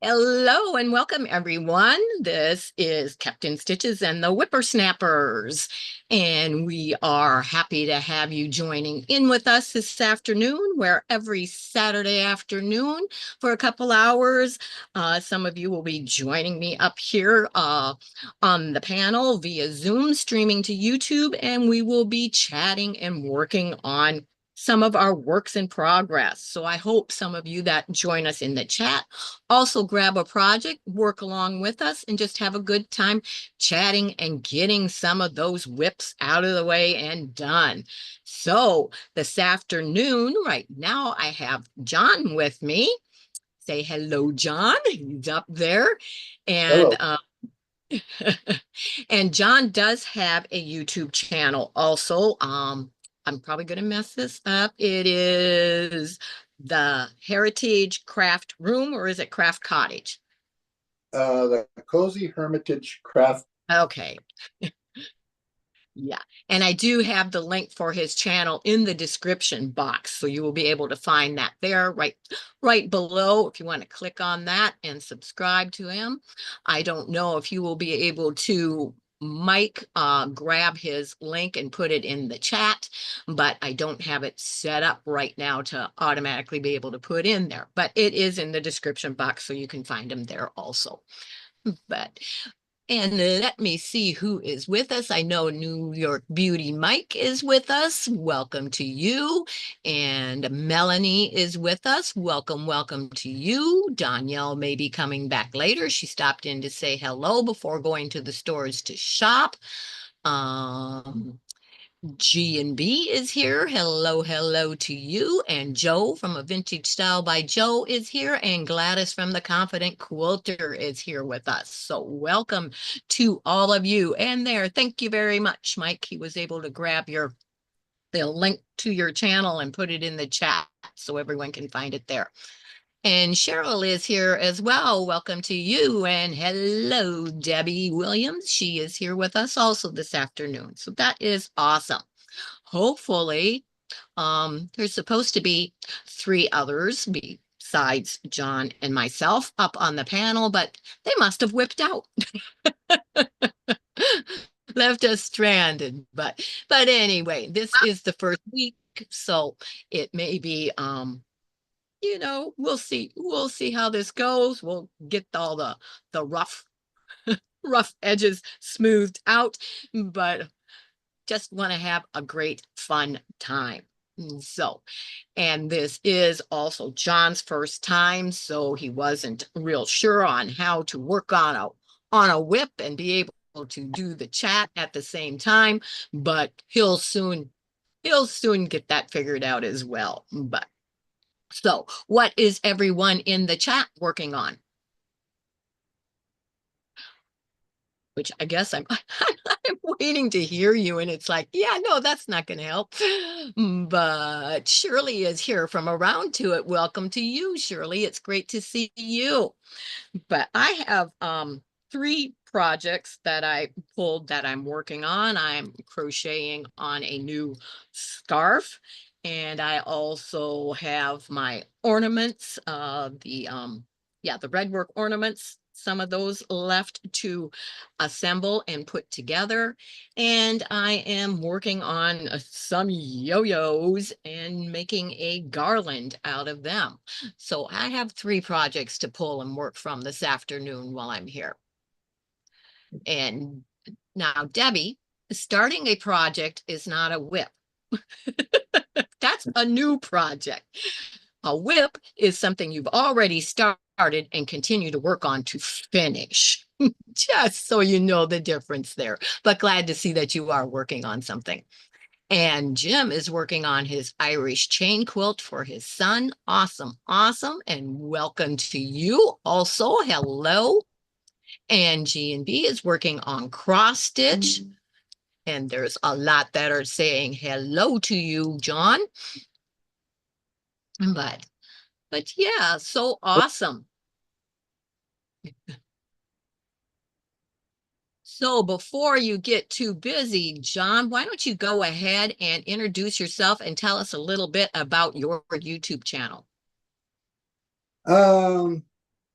Hello and welcome, everyone. This is Captain Stitches and the WIPersnappers, and we are happy to have you joining in with us this afternoon, where every Saturday afternoon for a couple hours, some of you will be joining me up here on the panel via Zoom, streaming to YouTube, and we will be chatting and working on some of our works in progress. So I hope some of you that join us in the chat also grab a project, work along with us, and just have a good time chatting and getting some of those whips out of the way and done. So this afternoon, right now, I have John with me. Say hello, John. He's up there. And Hello. and John does have a YouTube channel also. I'm probably going to mess this up. It is the Heritage Craft Room, or is it Craft Cottage? The Cozy Hermitage Craft. Okay. Yeah. And I do have the link for his channel in the description box. So you will be able to find that there right below if you want to click on that and subscribe to him. I don't know if you will be able to Mike grab his link and put it in the chat, but I don't have it set up right now to automatically be able to put in there. But it is in the description box, so you can find him there also. But and let me see who is with us. I know New York Beauty Mike is with us. Welcome to you. And Melanie is with us. Welcome, welcome to you. Danielle may be coming back later. She stopped in to say hello before going to the stores to shop. Um, G&B is here. Hello, hello to you. And Joe from A Vintage Style by Joe is here. And Gladys from The Confident Quilter is here with us. So welcome to all of you. And there, thank you very much, Mike. He was able to grab the link to your channel and put it in the chat so everyone can find it there. And Cheryl is here as well. Welcome to you. And hello, Debbie Williams. She is here with us also this afternoon. So that is awesome. Hopefully, there's supposed to be three others besides John and myself up on the panel, but they must have whipped out, left us stranded. But anyway, this is the first week, so it may be we'll see how this goes. We'll get all the rough edges smoothed out, but just want to have a great fun time. So, and this is also John's first time, so he wasn't real sure on how to work on a whip and be able to do the chat at the same time, but he'll soon get that figured out as well. But so, what is everyone in the chat working on? Which I guess I'm I'm waiting to hear you, and it's like, yeah, no, that's not going to help. But Shirley is here from Around to It. Welcome to you, Shirley. It's great to see you. But I have three projects that I pulled that I'm working on. I'm crocheting on a new scarf, and I also have my ornaments, the red work ornaments, some of those left to assemble and put together. And I am working on some yo-yos and making a garland out of them. So I have three projects to pull and work from this afternoon while I'm here. And now, Debbie, starting a project is not a whip. That's a new project. A whip is something you've already started and continue to work on to finish. Just so you know the difference there. But glad to see that you are working on something. And Jim is working on his Irish chain quilt for his son. Awesome, awesome. And welcome to you also. Hello. And G&B is working on cross stitch. And there's a lot that are saying hello to you, John. But yeah, so awesome. So before you get too busy, John, why don't you go ahead and introduce yourself and tell us a little bit about your YouTube channel? Um,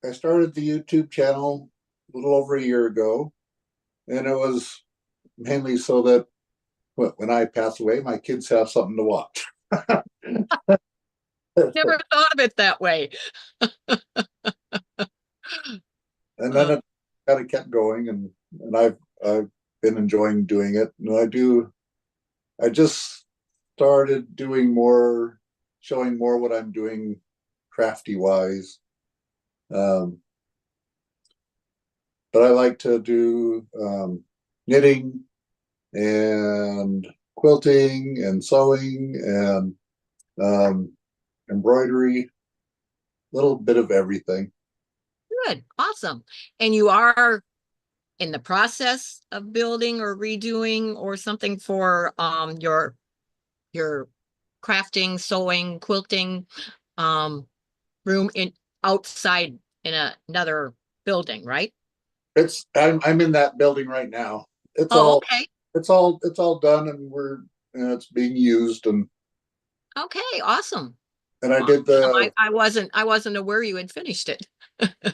I started the YouTube channel a little over a year ago, and it was mainly so that when I pass away, my kids have something to watch. Never thought of it that way. And then Oh, it kind of kept going, and I've been enjoying doing it. And I just started doing more, showing more what I'm doing crafty wise. Um, but I like to do knitting and quilting and sewing and embroidery, a little bit of everything. good. Awesome. And you are in the process of building or redoing or something for your crafting, sewing, quilting um room in outside in another building, right? I'm in that building right now. It's Oh, all okay. it's all done, and it's being used, Okay, awesome. and I Awesome. did the I wasn't aware you had finished it.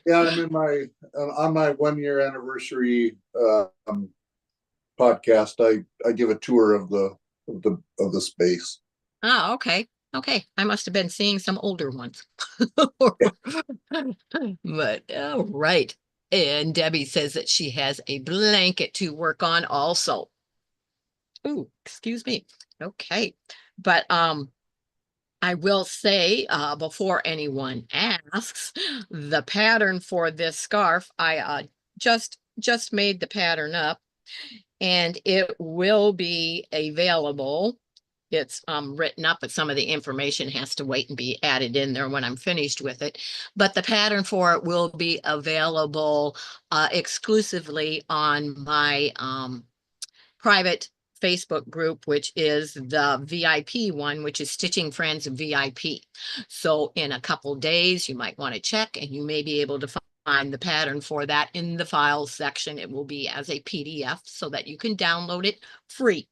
yeah, I'm in my on my 1 year anniversary podcast. I give a tour of the space. Oh, okay. Okay. I must have been seeing some older ones. But all right. And Debbie says that she has a blanket to work on also. Ooh, excuse me. Okay. But I will say before anyone asks, the pattern for this scarf, I just made the pattern up and it will be available. It's written up, but some of the information has to wait and be added in there when I'm finished with it. But the pattern for it will be available exclusively on my private Facebook group, which is the VIP one, which is Stitching Friends VIP. So in a couple days, you might want to check and you may be able to find the pattern for that in the files section. It will be as a PDF so that you can download it free.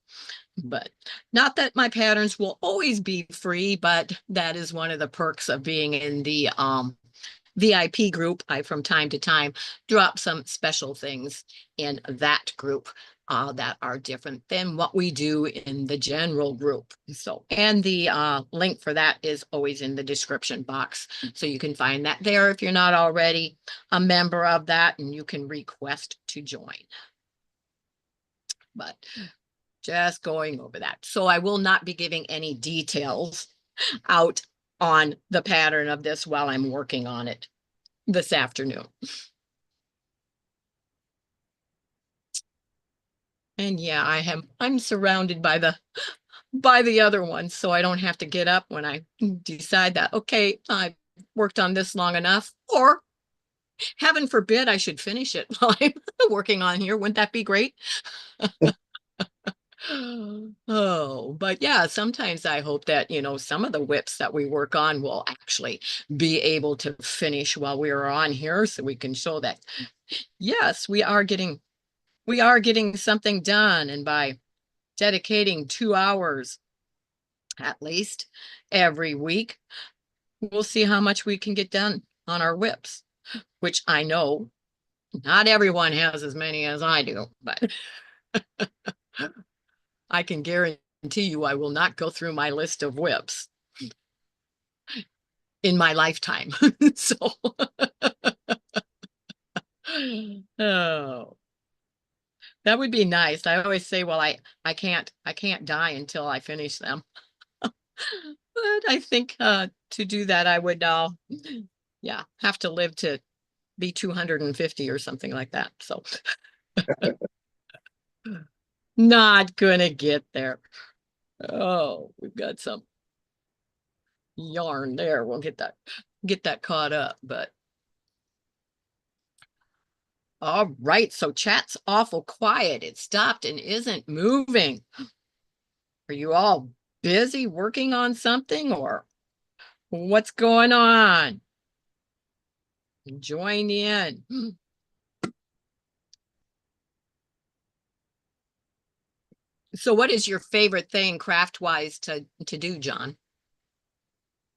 But not that my patterns will always be free, but that is one of the perks of being in the VIP group. I, from time to time, drop some special things in that group that are different than what we do in the general group. So, and the link for that is always in the description box. So you can find that there if you're not already a member of that, and you can request to join. But just going over that. So I will not be giving any details out on the pattern of this while I'm working on it this afternoon. And yeah, I'm surrounded by the other ones, so I don't have to get up when I decide that, okay, I worked on this long enough, or heaven forbid I should finish it while I'm working on here. Wouldn't that be great? Oh, but yeah, sometimes I hope that, some of the WIPs that we work on will actually be able to finish while we are on here so we can show that, yes, we are getting something done. And by dedicating 2 hours at least every week, we'll see how much we can get done on our WIPs, which I know not everyone has as many as I do, but I can guarantee you I will not go through my list of WIPs in my lifetime. So, oh, that would be nice. I always say, well, I can't die until I finish them. But I think to do that, I would, yeah, have to live to be 250 or something like that. So, not gonna get there. Oh, we've got some yarn there. We'll get that caught up, but all right. So chat's awful quiet. It stopped and isn't moving. Are you all busy working on something or what's going on? Join in. So what is your favorite thing craft wise to do, John?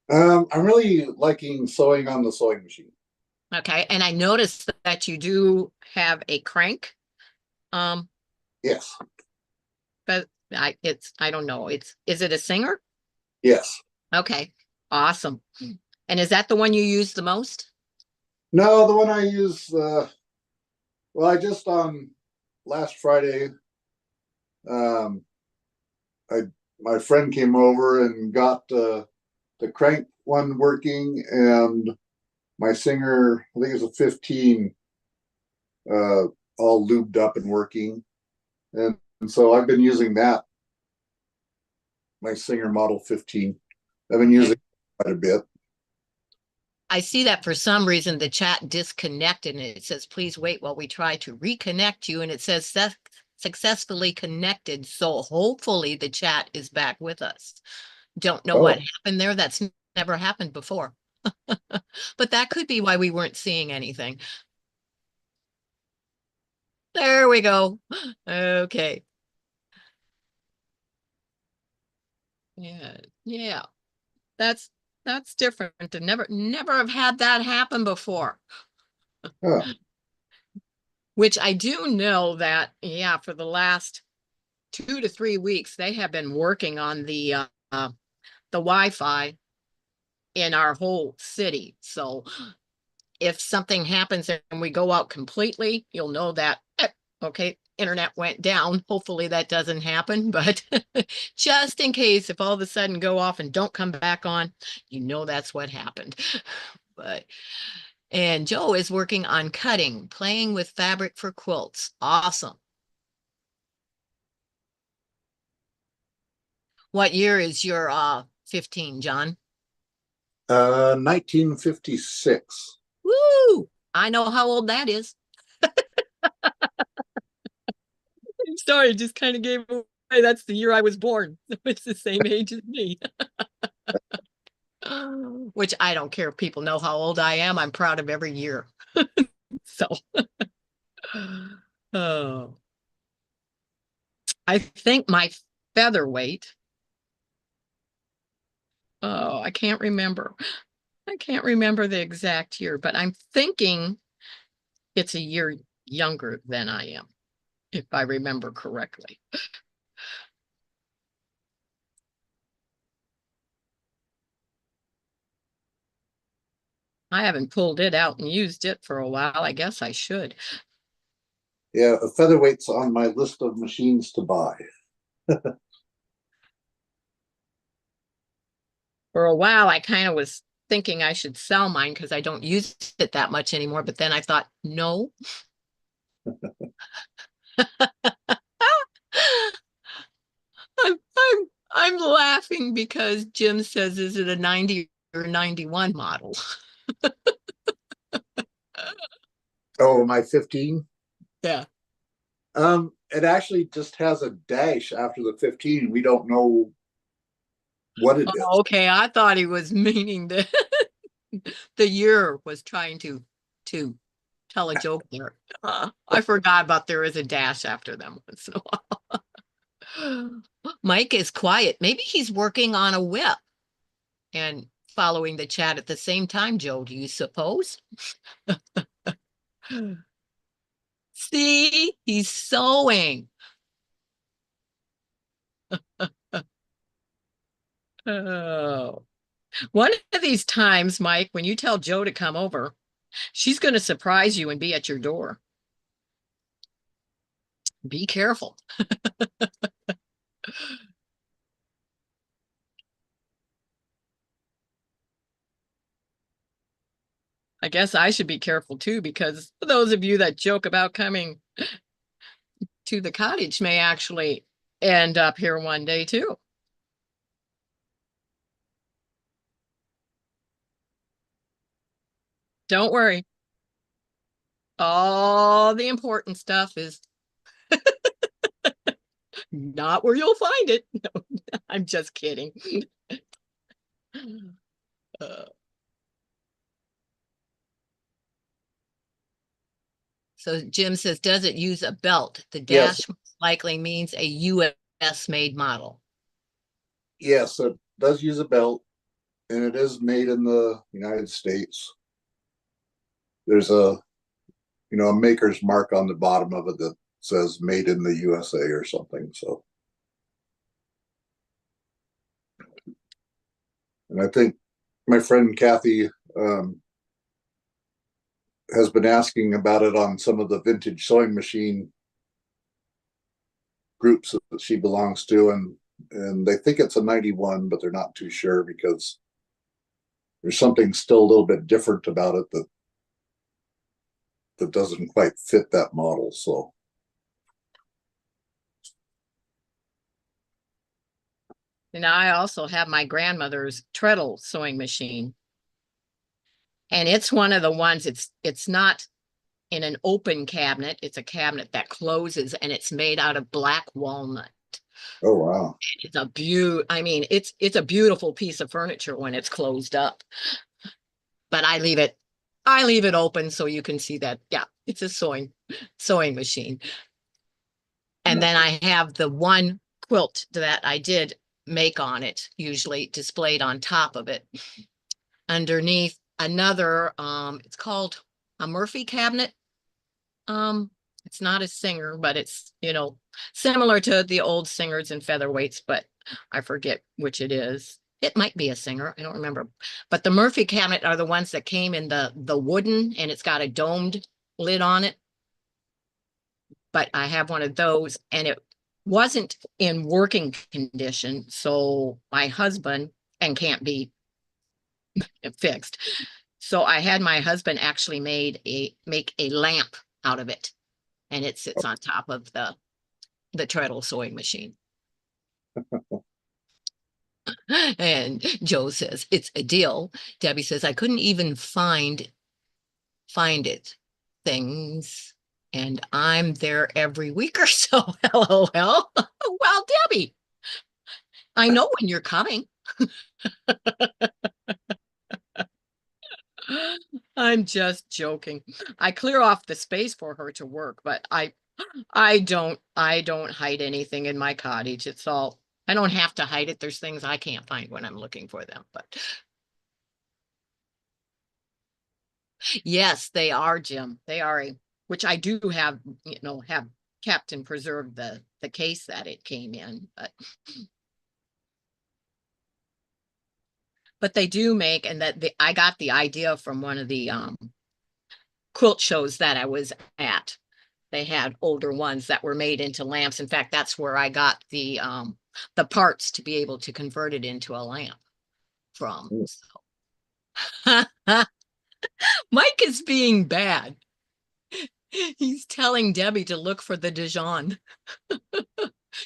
I'm really liking sewing on the sewing machine. Okay, and I noticed that you do have a crank. Um, Yes, but I don't know. Is it a Singer? yes. Okay, awesome. And is that the one you use the most? No, the one I use, well, I just on last Friday, um, I my friend came over and got the crank one working, and my Singer, I think it's a 15, uh, all lubed up and working, and so I've been using that, my Singer Model 15. I've been using Okay. it quite a bit. I see that for some reason the chat disconnected and it says, please wait while we try to reconnect you. And it says successfully connected. So hopefully the chat is back with us. Don't know what Oh, happened there. That's never happened before. But that could be why we weren't seeing anything. There we go. Okay. Yeah. Yeah. That's that's different. To never have had that happen before. huh. Which I do know that, yeah, for the last 2 to 3 weeks, they have been working on the Wi-Fi in our whole city. So if something happens and we go out completely, you'll know that, okay, internet went down. Hopefully that doesn't happen, but just in case, if all of a sudden go off and don't come back on, you know that's what happened. But and Joe is working on cutting, playing with fabric for quilts. Awesome. What year is your 15, John? 1956. Woo! I know how old that is. I'm sorry, it just kind of gave away. That's the year I was born. It's the same age as me. Which I don't care if people know how old I am. I'm proud of every year. So, oh, I think my featherweight. Oh, I can't remember. I can't remember the exact year, but I'm thinking it's a year younger than I am, if I remember correctly. I haven't pulled it out and used it for a while. I guess I should. Yeah, a featherweight's on my list of machines to buy. For a while, I kind of was thinking I should sell mine because I don't use it that much anymore. But then I thought, no. I'm laughing because Jim says, is it a 90 or 91 model? Oh, my 15? Yeah. It actually just has a dash after the 15. We don't know what it is. Oh, okay. I thought he was meaning that the year was trying to tell a joke there. I forgot about there is a dash after them once in a while. Mike is quiet. Maybe he's working on a whip and following the chat at the same time, Joe, do you suppose? See, he's sewing. Oh, one of these times, Mike, when you tell Joe to come over, she's going to surprise you and be at your door. Be careful. I guess I should be careful too, because those of you that joke about coming to the cottage may actually end up here one day too. Don't worry. All the important stuff is not where you'll find it. No, I'm just kidding. Uh, so Jim says, does it use a belt? The Yes, dash likely means a US made model. yes, it does use a belt, and it is made in the United States. there's a maker's mark on the bottom of it that says made in the USA or something. So, and I think my friend Kathy has been asking about it on some of the vintage sewing machine groups that she belongs to, and they think it's a 91, but they're not too sure because there's something still a little bit different about it that doesn't quite fit that model. So And I also have my grandmother's treadle sewing machine. And it's one of the ones, it's not in an open cabinet. It's a cabinet that closes and it's made out of black walnut. oh wow. It's I mean, it's a beautiful piece of furniture when it's closed up. But I leave it open so you can see that, yeah, it's a sewing machine. And then I have the one quilt that I did make on it, usually displayed on top of it. Underneath another, it's called a Murphy cabinet. It's not a Singer, but it's, similar to the old Singers and featherweights, but I forget which it is. It might be a Singer, I don't remember. But the Murphy cabinet are the ones that came in the wooden, and it's got a domed lid on it. But I have one of those, and it wasn't in working condition. So my husband, and can't be fixed. So I had my husband actually make a lamp out of it, and it sits on top of the treadle sewing machine. And Joe says it's a deal. Debbie says I couldn't even find it things, and I'm there every week or so. LOL. Well, Debbie, I know when you're coming. I'm just joking. I clear off the space for her to work, but I don't hide anything in my cottage. I don't have to hide it. There's things I can't find when I'm looking for them. But yes, they are, Jim. They are which I do have kept and preserved the case that it came in, but they do make, and I got the idea from one of the quilt shows that I was at. They had older ones that were made into lamps. In fact, that's where I got the parts to be able to convert it into a lamp from. So. Mike is being bad. He's telling Debbie to look for the Dijon.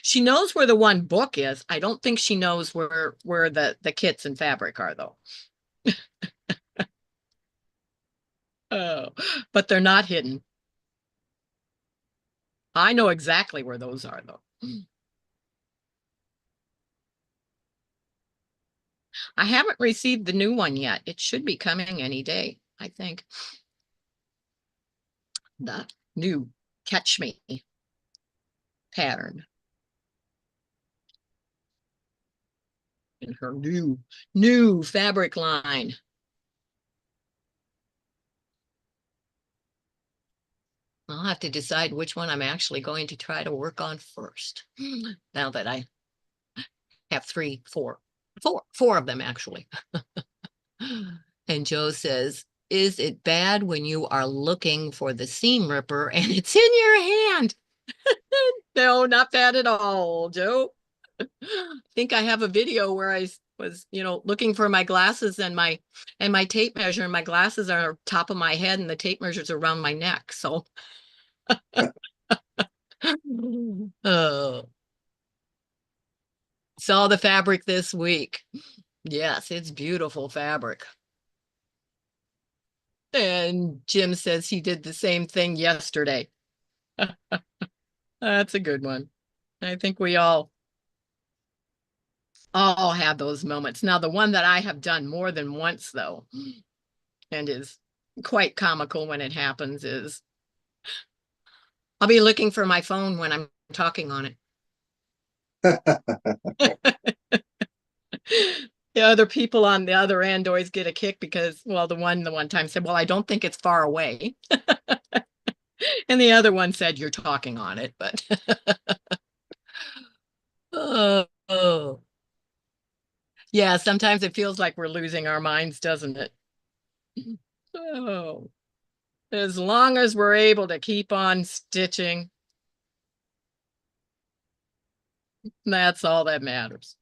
She knows where the one book is. I don't think she knows where the kits and fabric are, though. Oh, but they're not hidden. I know exactly where those are, though. I haven't received the new one yet. It should be coming any day, I think. The new Catch Me pattern. In her new fabric line. I'll have to decide which one I'm actually going to try to work on first. Now that I have four of them actually. And Joe says, is it bad when you are looking for the seam ripper and it's in your hand? No, not bad at all, Joe. I think I have a video where I was, looking for my glasses and my tape measure, and my glasses are top of my head and the tape measures around my neck. So oh, saw the fabric this week. Yes, it's beautiful fabric. And Jim says he did the same thing yesterday. That's a good one. I think we all have those moments. Now, the one that I have done more than once, though, and is quite comical when it happens, is I'll be looking for my phone when I'm talking on it. The other people on the other end always get a kick because, well, the one time said, well, I don't think it's far away. And the other one said, you're talking on it, but oh, yeah, sometimes it feels like we're losing our minds, doesn't it? Oh, as long as we're able to keep on stitching, that's all that matters.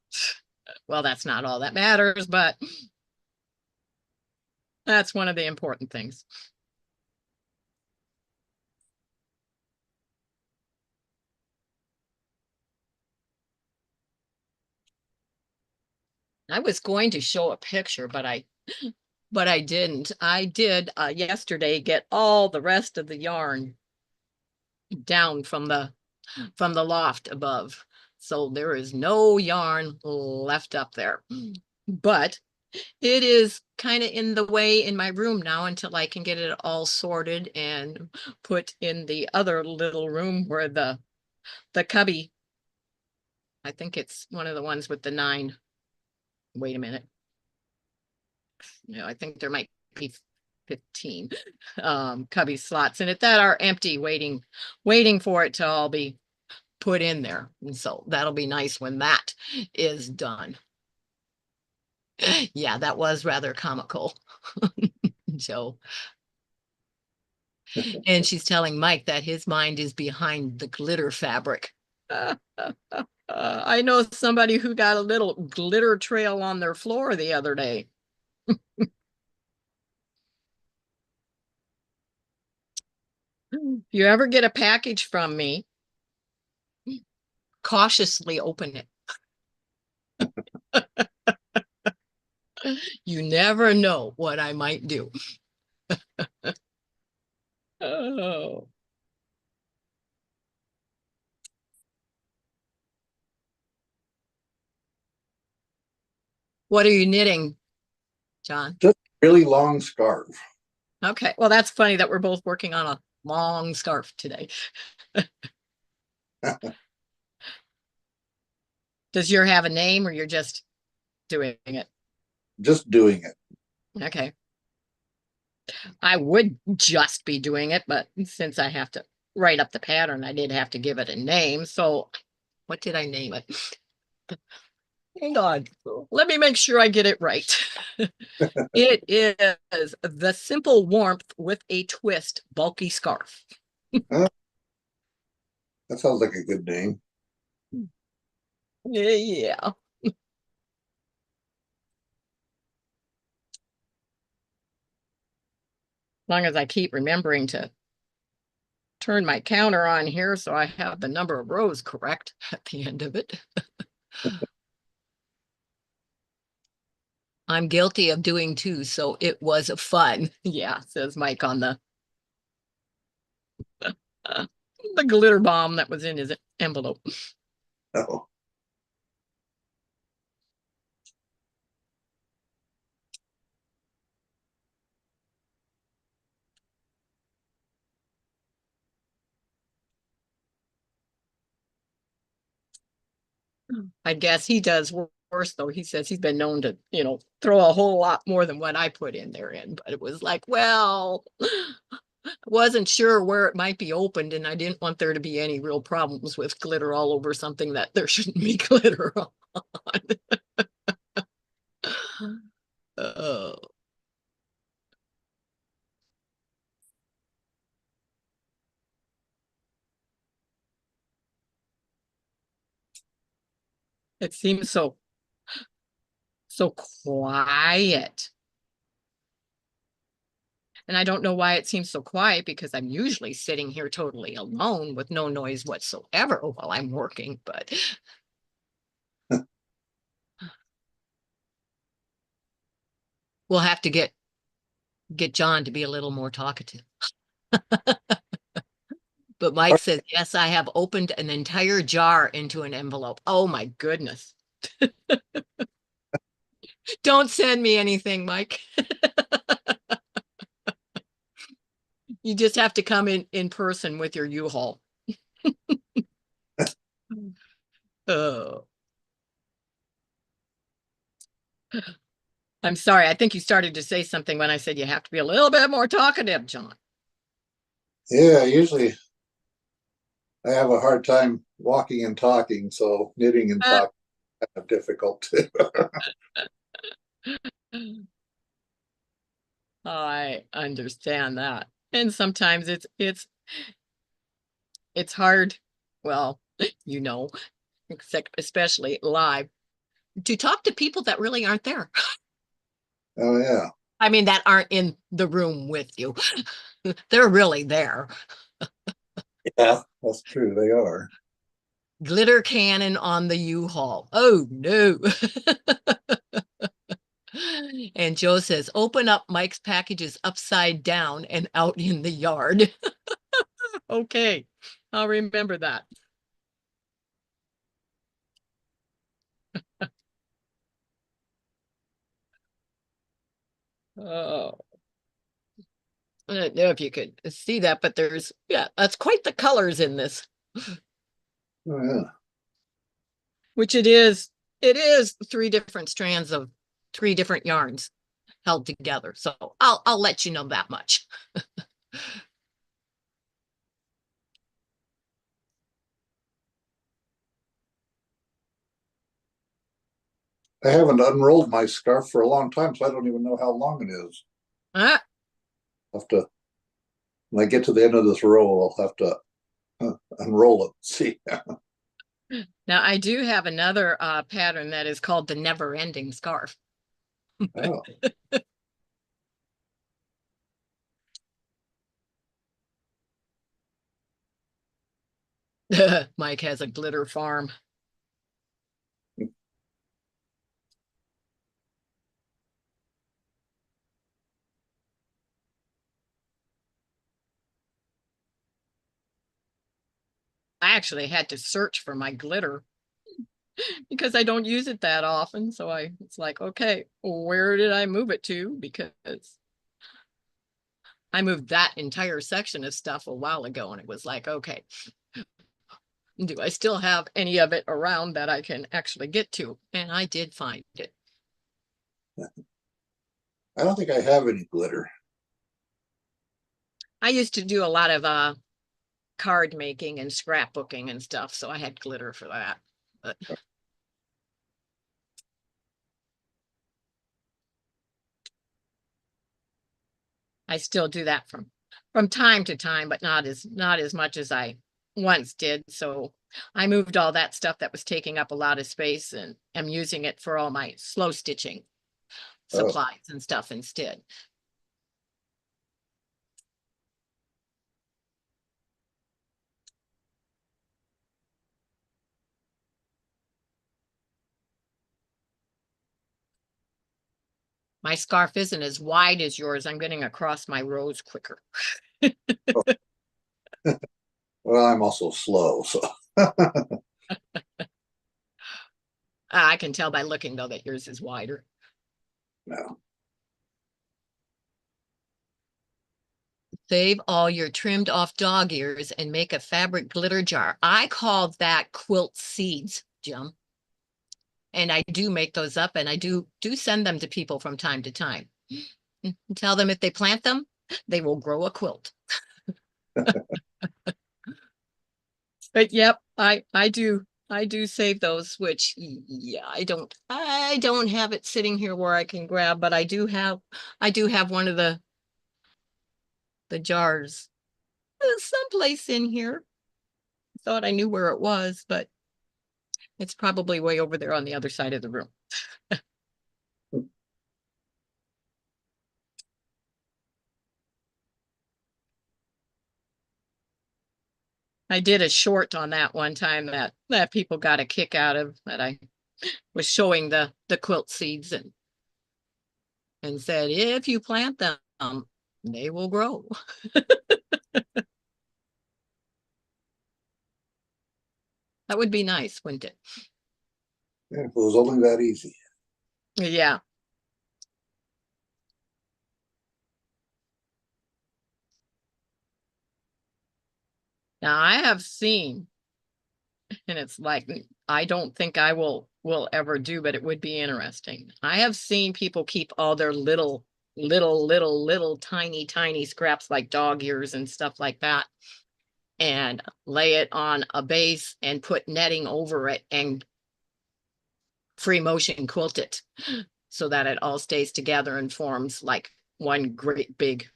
Well, that's not all that matters, but that's one of the important things. I was going to show a picture, but I didn't. I did yesterday get all the rest of the yarn down from the loft above. So there is no yarn left up there. But it is kind of in the way in my room now until I can get it all sorted and put in the other little room where the cubby, I think it's one of the ones with the 9. Wait a minute. No, I think there might be 15 cubby slots in it that are empty, waiting for it to all be put in there. And so that'll be nice when that is done. Yeah, that was rather comical. So, and she's telling Mike that his mind is behind the glitter fabric. I know somebody who got a little glitter trail on their floor the other day. If you ever get a package from me, cautiously open it. You never know what I might do. Oh. What are you knitting, John? Just really long scarf. Okay, well, that's funny that we're both working on a long scarf today. Does your have a name or you're just doing it? Just doing it. Okay. I would just be doing it, but since I have to write up the pattern, I did have to give it a name. So what did I name it? Hang on. Let me make sure I get it right. It is the Simple Warmth with a Twist Bulky Scarf. Huh? That sounds like a good name. Yeah. As long as I keep remembering to turn my counter on here so I have the number of rows correct at the end of it. I'm guilty of doing too, so it was fun. Yeah, says Mike on the glitter bomb that was in his envelope. Oh, I guess he does worse though. He says he's been known to, throw a whole lot more than what I put in there in, but it was like, well, I wasn't sure where it might be opened and I didn't want there to be any real problems with glitter all over something that there shouldn't be glitter on. Oh, it seems so quiet. And I don't know why it seems so quiet because I'm usually sitting here totally alone with no noise whatsoever while I'm working, but we'll have to get John to be a little more talkative. But Mike says, yes, I have opened an entire jar into an envelope. Oh my goodness. Don't send me anything, Mike. You just have to come in person with your U-Haul. Oh. I'm sorry. I think you started to say something when I said you have to be a little bit more talkative, John. Yeah, usually I have a hard time walking and talking, so knitting and Uh, talking is kind of difficult too. I understand that. And sometimes it's hard. Well, you know, especially live, to talk to people that really aren't there. Oh yeah, I mean, that aren't in the room with you. They're really there. yeah, that's true. They are. Glitter cannon on the U-Haul. Oh no. And Joe says, open up Mike's packages upside down and out in the yard. Okay, I'll remember that. Oh, I don't know if you could see that, but yeah, that's quite the colors in this, Oh yeah. which it is. It is three different strands of three different yarns held together. So I'll let you know that much. I haven't unrolled my scarf for a long time, so I don't even know how long it is. Ah, I'll have to, when I get to the end of this row, I'll have to unroll it. See. now I do have another pattern that is called the never ending scarf. Oh, Mike has a glitter farm. I actually had to search for my glitter because I don't use it that often. So it's like, okay, where did I move it to? Because I moved that entire section of stuff a while ago and it was like, okay, do I still have any of it around that I can actually get to? And I did find it. I don't think I have any glitter. I used to do a lot of card making and scrapbooking and stuff, so I had glitter for that. But I still do that from time to time, but not as much as I once did. So I moved all that stuff that was taking up a lot of space and am using it for all my slow stitching Oh, supplies and stuff instead. My scarf isn't as wide as yours. I'm getting across my rows quicker. oh. Well, I'm also slow, so I can tell by looking though that yours is wider. no. Save all your trimmed off dog ears and make a fabric glitter jar. I call that quilt seeds, Jim. And I do make those up and I do send them to people from time to time. Tell them if they plant them, they will grow a quilt. But yep, I do save those, which yeah, I don't have it sitting here where I can grab, but I do have one of the jars someplace in here. Thought I knew where it was, but it's probably way over there on the other side of the room. I did a short on that one time that people got a kick out of, that I was showing the quilt seeds and said if you plant them, they will grow. That would be nice, wouldn't it? Yeah, if it was only that easy. Yeah. Now I have seen, and it's like I don't think I will will ever do, but it would be interesting. I have seen people keep all their little tiny scraps like dog ears and stuff like that and lay it on a base and put netting over it and free motion quilt it so that it all stays together and forms like one great big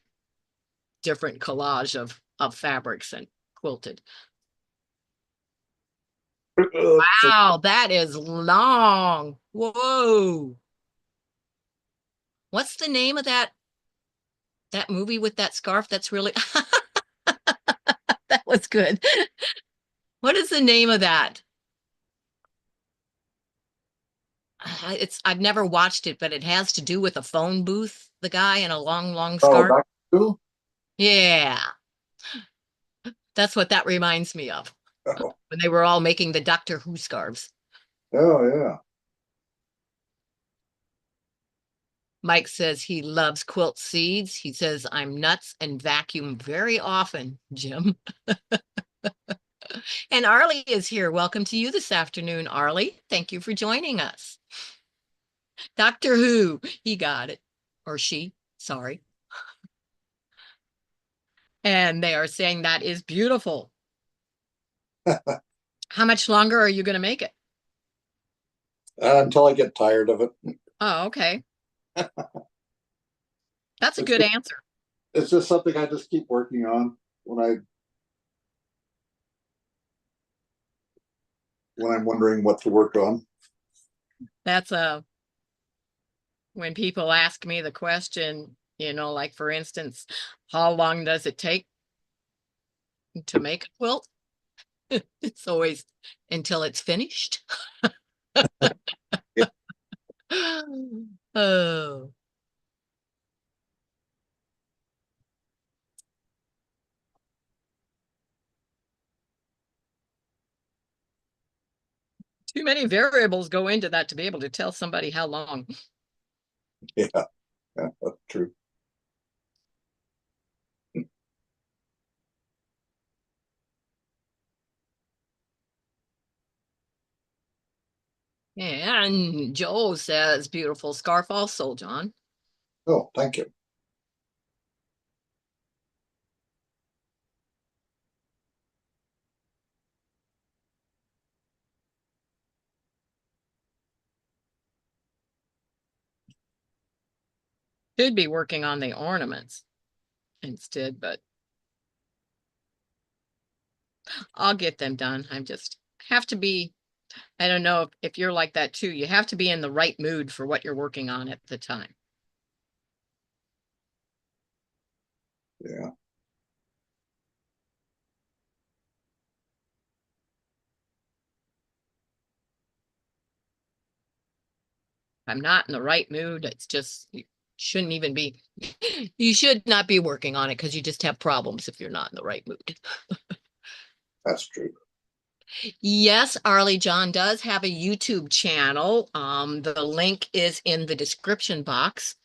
different collage of fabrics and quilted. So, Wow, that is long. Whoa. What's the name of that movie with that scarf that's really that was good. What is the name of that? It's I've never watched it, but it has to do with a phone booth, the guy in a long oh, scarf. Doctor Who? Yeah, that's what that reminds me of Oh, when they were all making the Doctor Who scarves. oh yeah. Mike says he loves quilt seeds. He says I'm nuts and vacuum very often, Jim. And Arlie is here. Welcome to you this afternoon, Arlie. Thank you for joining us. Doctor Who, he got it. Or she, sorry. And they are saying that is beautiful. How much longer are you going to make it? Until I get tired of it. Oh, okay. That's a It's good answer. it's just something I just keep working on when I'm wondering what to work on. That's when people ask me the question, like for instance, how long does it take to make a quilt? It's always until it's finished. Yeah, Oh, too many variables go into that to be able to tell somebody how long. yeah, that's true. And Joe says, beautiful scarf also, John. Oh, thank you. Should be working on the ornaments instead, but I'll get them done. I'm just have to be, I don't know if you're like that too. You have to be in the right mood for what you're working on at the time. Yeah, I'm not in the right mood. It's just, you shouldn't even be, you should not be working on it because you just have problems if you're not in the right mood. that's true. Yes, Arlie John does have a YouTube channel. The link is in the description box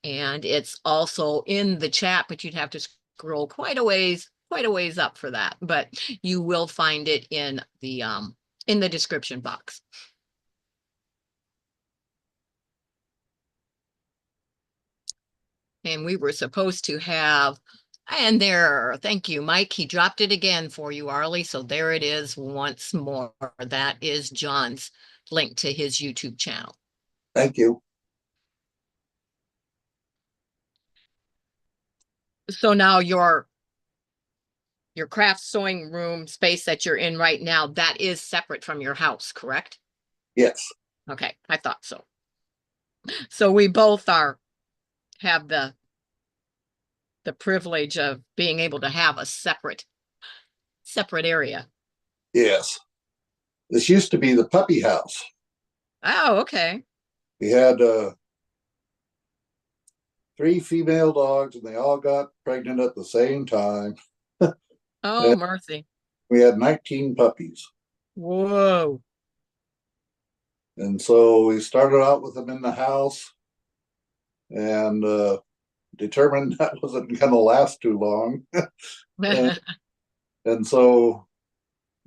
and it's also in the chat, but you'd have to scroll quite a ways up for that, but you will find it in the description box. And we were supposed to have, and there, thank you, Mike. He dropped it again for you, Arlie. So there it is once more. That is John's link to his YouTube channel. Thank you. So now your craft sewing room space that you're in right now, that is separate from your house, correct? Yes, Okay, I thought so. So we both have the privilege of being able to have a separate area. yes. This used to be the puppy house. Oh, okay. We had 3 female dogs, and they all got pregnant at the same time. Oh, And mercy. we had 19 puppies. Whoa. And so we started out with them in the house and determined that wasn't going to last too long. and, and so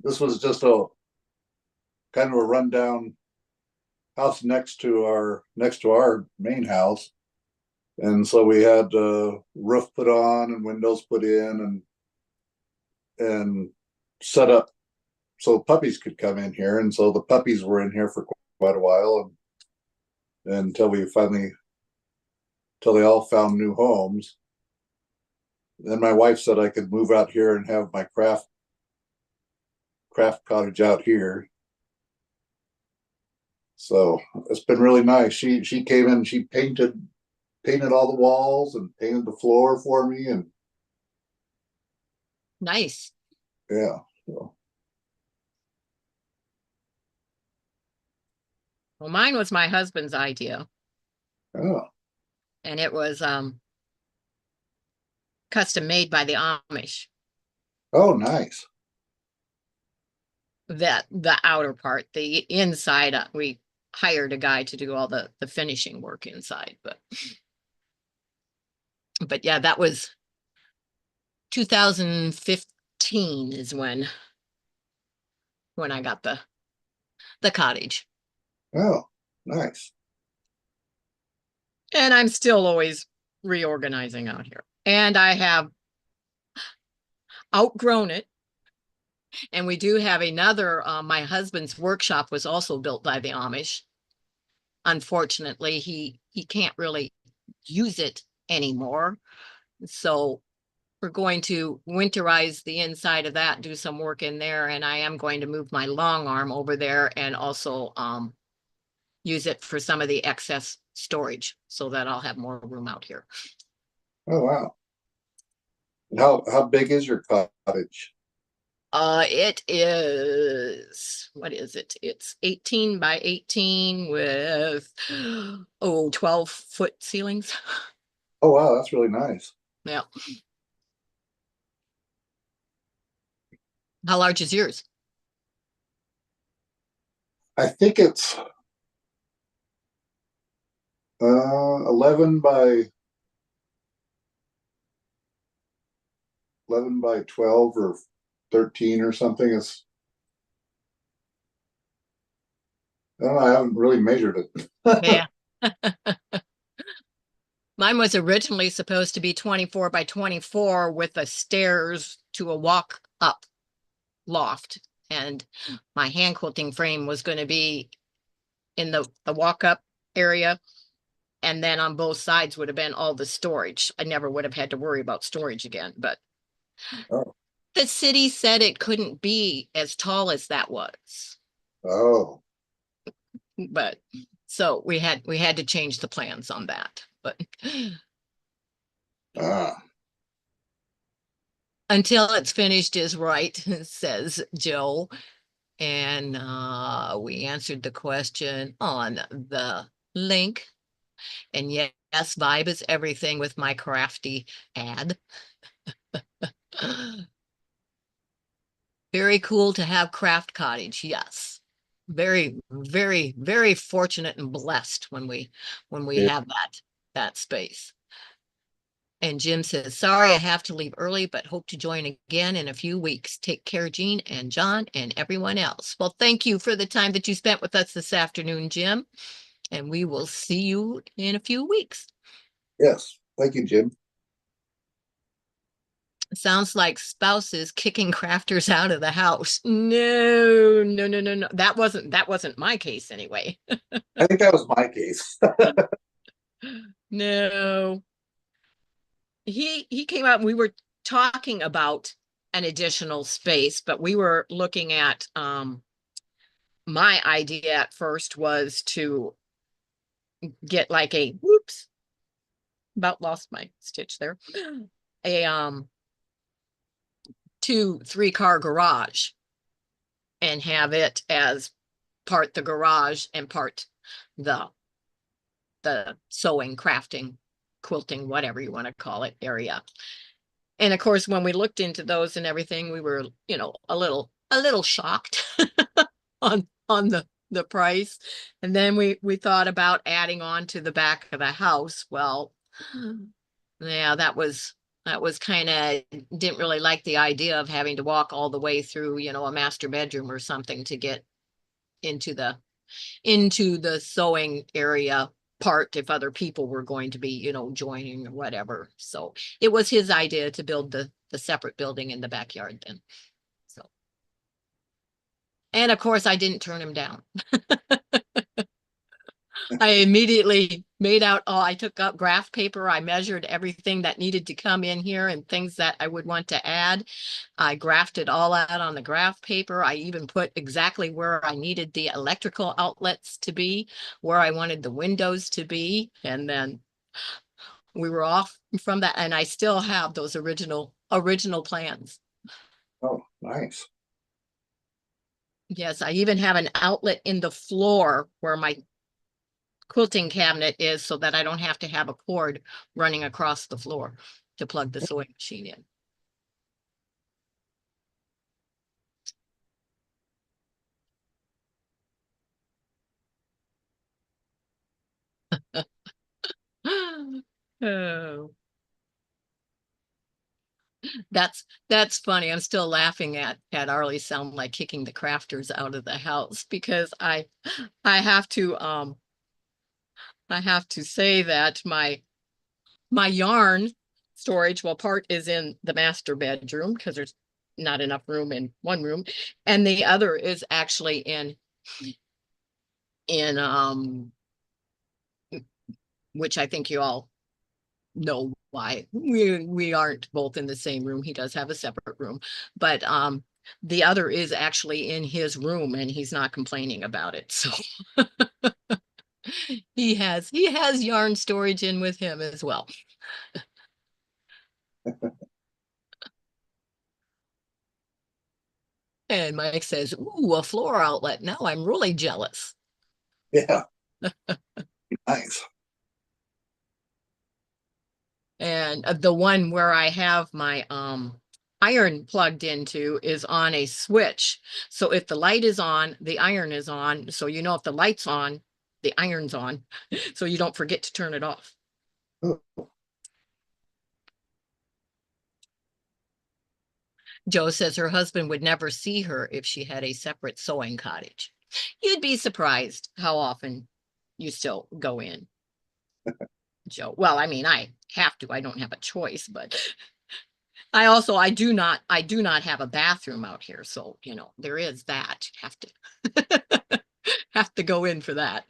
this was just a kind of a rundown house next to our main house. And so we had roof put on and windows put in and set up so puppies could come in here. And so the puppies were in here for quite a while and until we finally till they all found new homes. Then my wife said I could move out here and have my craft cottage out here. So it's been really nice. She came in, she painted all the walls and painted the floor for me, and Nice. yeah. So, Well, mine was my husband's idea, oh, and it was custom made by the Amish. oh, nice. That the outer part, the inside, we hired a guy to do all the finishing work inside, but yeah, that was 2015 is when I got the cottage. Oh, nice. And I'm still always reorganizing out here. And I have outgrown it. And we do have another, my husband's workshop was also built by the Amish. Unfortunately, he can't really use it anymore. So we're going to winterize the inside of that, do some work in there, and I am going to move my long arm over there and also use it for some of the excess storage so that I'll have more room out here. Oh, wow. How big is your cottage? It is, what is it? It's 18 by 18 with 12-foot ceilings. Oh, wow, that's really nice. Yeah. How large is yours? I think it's 11 by 12 or 13 or something. It's I don't know, I haven't really measured it. Yeah. Mine was originally supposed to be 24 by 24 with the stairs to a walk up loft. And my hand quilting frame was going to be in the walk up area. And then on both sides would have been all the storage. I never would have had to worry about storage again. But Oh, the city said it couldn't be as tall as that was. oh, But so we had to change the plans on that. But ah, until it's finished is right, says Joe. And we answered the question on the link. And yes, vibe is everything with my crafty ad. Very cool to have Craft Cottage. Yes. Very, very, very fortunate and blessed when we yeah, have that space. And Jim says, sorry, I have to leave early, but hope to join again in a few weeks. Take care, Jean and John and everyone else. Well, thank you for the time that you spent with us this afternoon, Jim. And we will see you in a few weeks. yes. Thank you, Jim. Sounds like spouses kicking crafters out of the house. No, no, no, no, no. That wasn't my case anyway. I think that was my case. No. He came out and we were talking about an additional space, but we were looking at my idea at first was to get like a whoops, about lost my stitch there. A 2-3 car garage and have it as part the garage and part the sewing, crafting, quilting, whatever you want to call it, area. And of course, when we looked into those and everything, we were, a little shocked on the price. And then we thought about adding on to the back of the house. Well, yeah, that was kind of, didn't really like the idea of having to walk all the way through, a master bedroom or something to get into into the sewing area part if other people were going to be, joining or whatever. So it was his idea to build the separate building in the backyard then. So, and of course I didn't turn him down. I immediately made out, I took up graph paper. I measured everything that needed to come in here and things that I would want to add. I graphed it all out on the graph paper. I even put exactly where I needed the electrical outlets to be, where I wanted the windows to be. And then we were off from that. And I still have those original plans. Oh, nice. Yes, I even have an outlet in the floor where my quilting cabinet is so that I don't have to have a cord running across the floor to plug the sewing machine in. Oh, that's funny. I'm still laughing at Arlie sound like kicking the crafters out of the house because I have to I have to say that my yarn storage, well, part is in the master bedroom because there's not enough room in one room, and the other is actually in which I think you all know why we aren't both in the same room. He does have a separate room, but the other is actually in his room and he's not complaining about it. So he has yarn storage in with him as well. And Mike says, "Ooh, a floor outlet. Now I'm really jealous." Yeah, nice. And the one where I have my iron plugged into is on a switch. So if the light is on, the iron is on. So if the light's on, the iron's on. So you don't forget to turn it off. Oh, Joe says her husband would never see her if she had a separate sewing cottage. You'd be surprised how often you still go in, Joe. Well, I mean, I have to. I don't have a choice, but I do not have a bathroom out here, so there is that. Have to have to go in for that.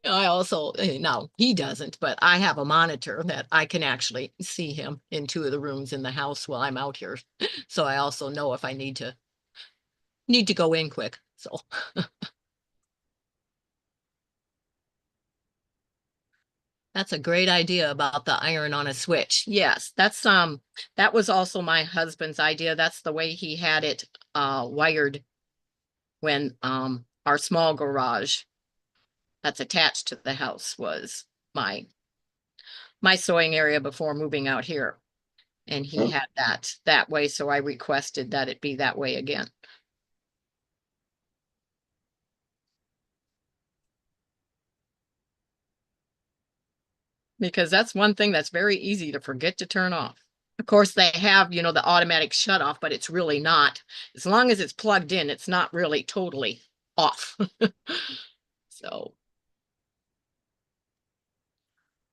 I also, now he doesn't, but I have a monitor that I can actually see him in two of the rooms in the house while I'm out here. So I also know if I need to go in quick. So that's a great idea about the iron on a switch. Yes, that was also my husband's idea. That's the way he had it wired when our small garage that's attached to the house was my my sewing area before moving out here. And he oh, had that way, so I requested that it be that way again. Because that's one thing that's very easy to forget to turn off. Of course, they have, the automatic shut off, but it's really not. As long as it's plugged in, it's not really totally off. So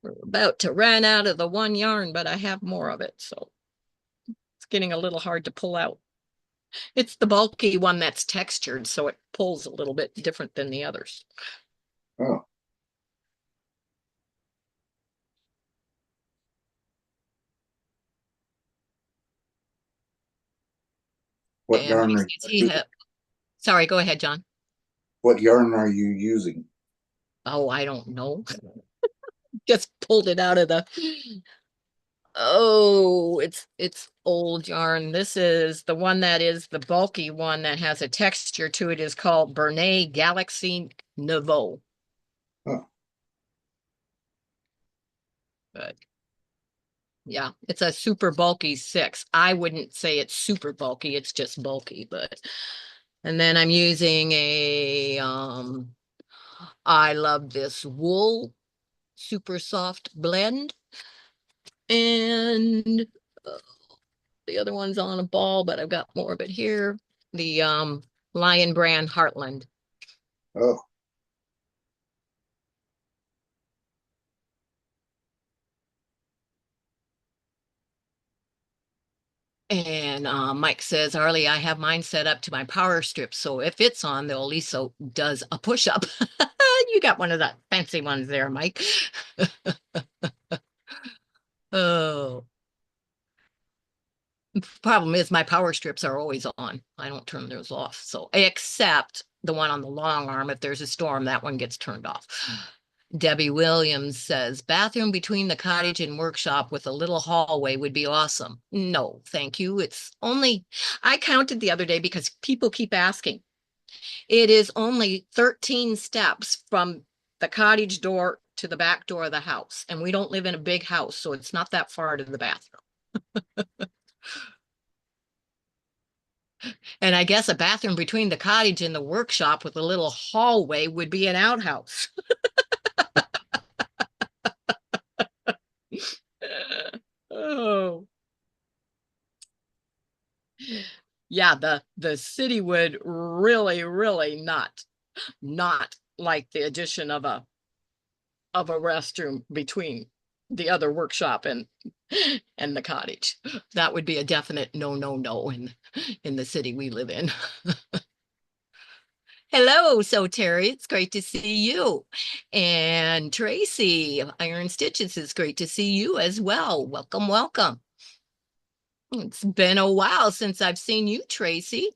we're about to run out of the one yarn, but I have more of it. So it's getting a little hard to pull out. It's the bulky one that's textured, so it pulls a little bit different than the others. oh. What And yarn are you, sorry, go ahead, John. what yarn are you using? Oh, I don't know. Just pulled it out of the Oh, it's old yarn. This is the one that is the bulky one that has a texture to it is called Bernay Galaxy Nouveau. Oh, But yeah, it's a super bulky 6. I wouldn't say it's super bulky, it's just bulky, but and then I'm using a I love this wool super soft blend. And uh, the other one's on a ball, but I've got more of it here. The Lion Brand Heartland. Oh, And Mike says, Arlie, I have mine set up to my power strip. So if it's on, the Oliso does a push-up. You got one of the fancy ones there, Mike. Oh, problem is my power strips are always on. I don't turn those off. So except the one on the long arm, if there's a storm, that one gets turned off. Debbie Williams says, bathroom between the cottage and workshop with a little hallway would be awesome. No, thank you. It's only, I counted the other day because people keep asking. It is only 13 steps from the cottage door to the back door of the house. And we don't live in a big house, so it's not that far to the bathroom. And I guess a bathroom between the cottage and the workshop with a little hallway would be an outhouse. Oh, yeah, the city would really not like the addition of a restroom between the other workshop and the cottage. That would be a definite no in the city we live in. Hello, so Terry, it's great to see you. And Tracy, Iron Stitches, it's great to see you as well. Welcome, welcome. It's been a while since I've seen you, Tracy.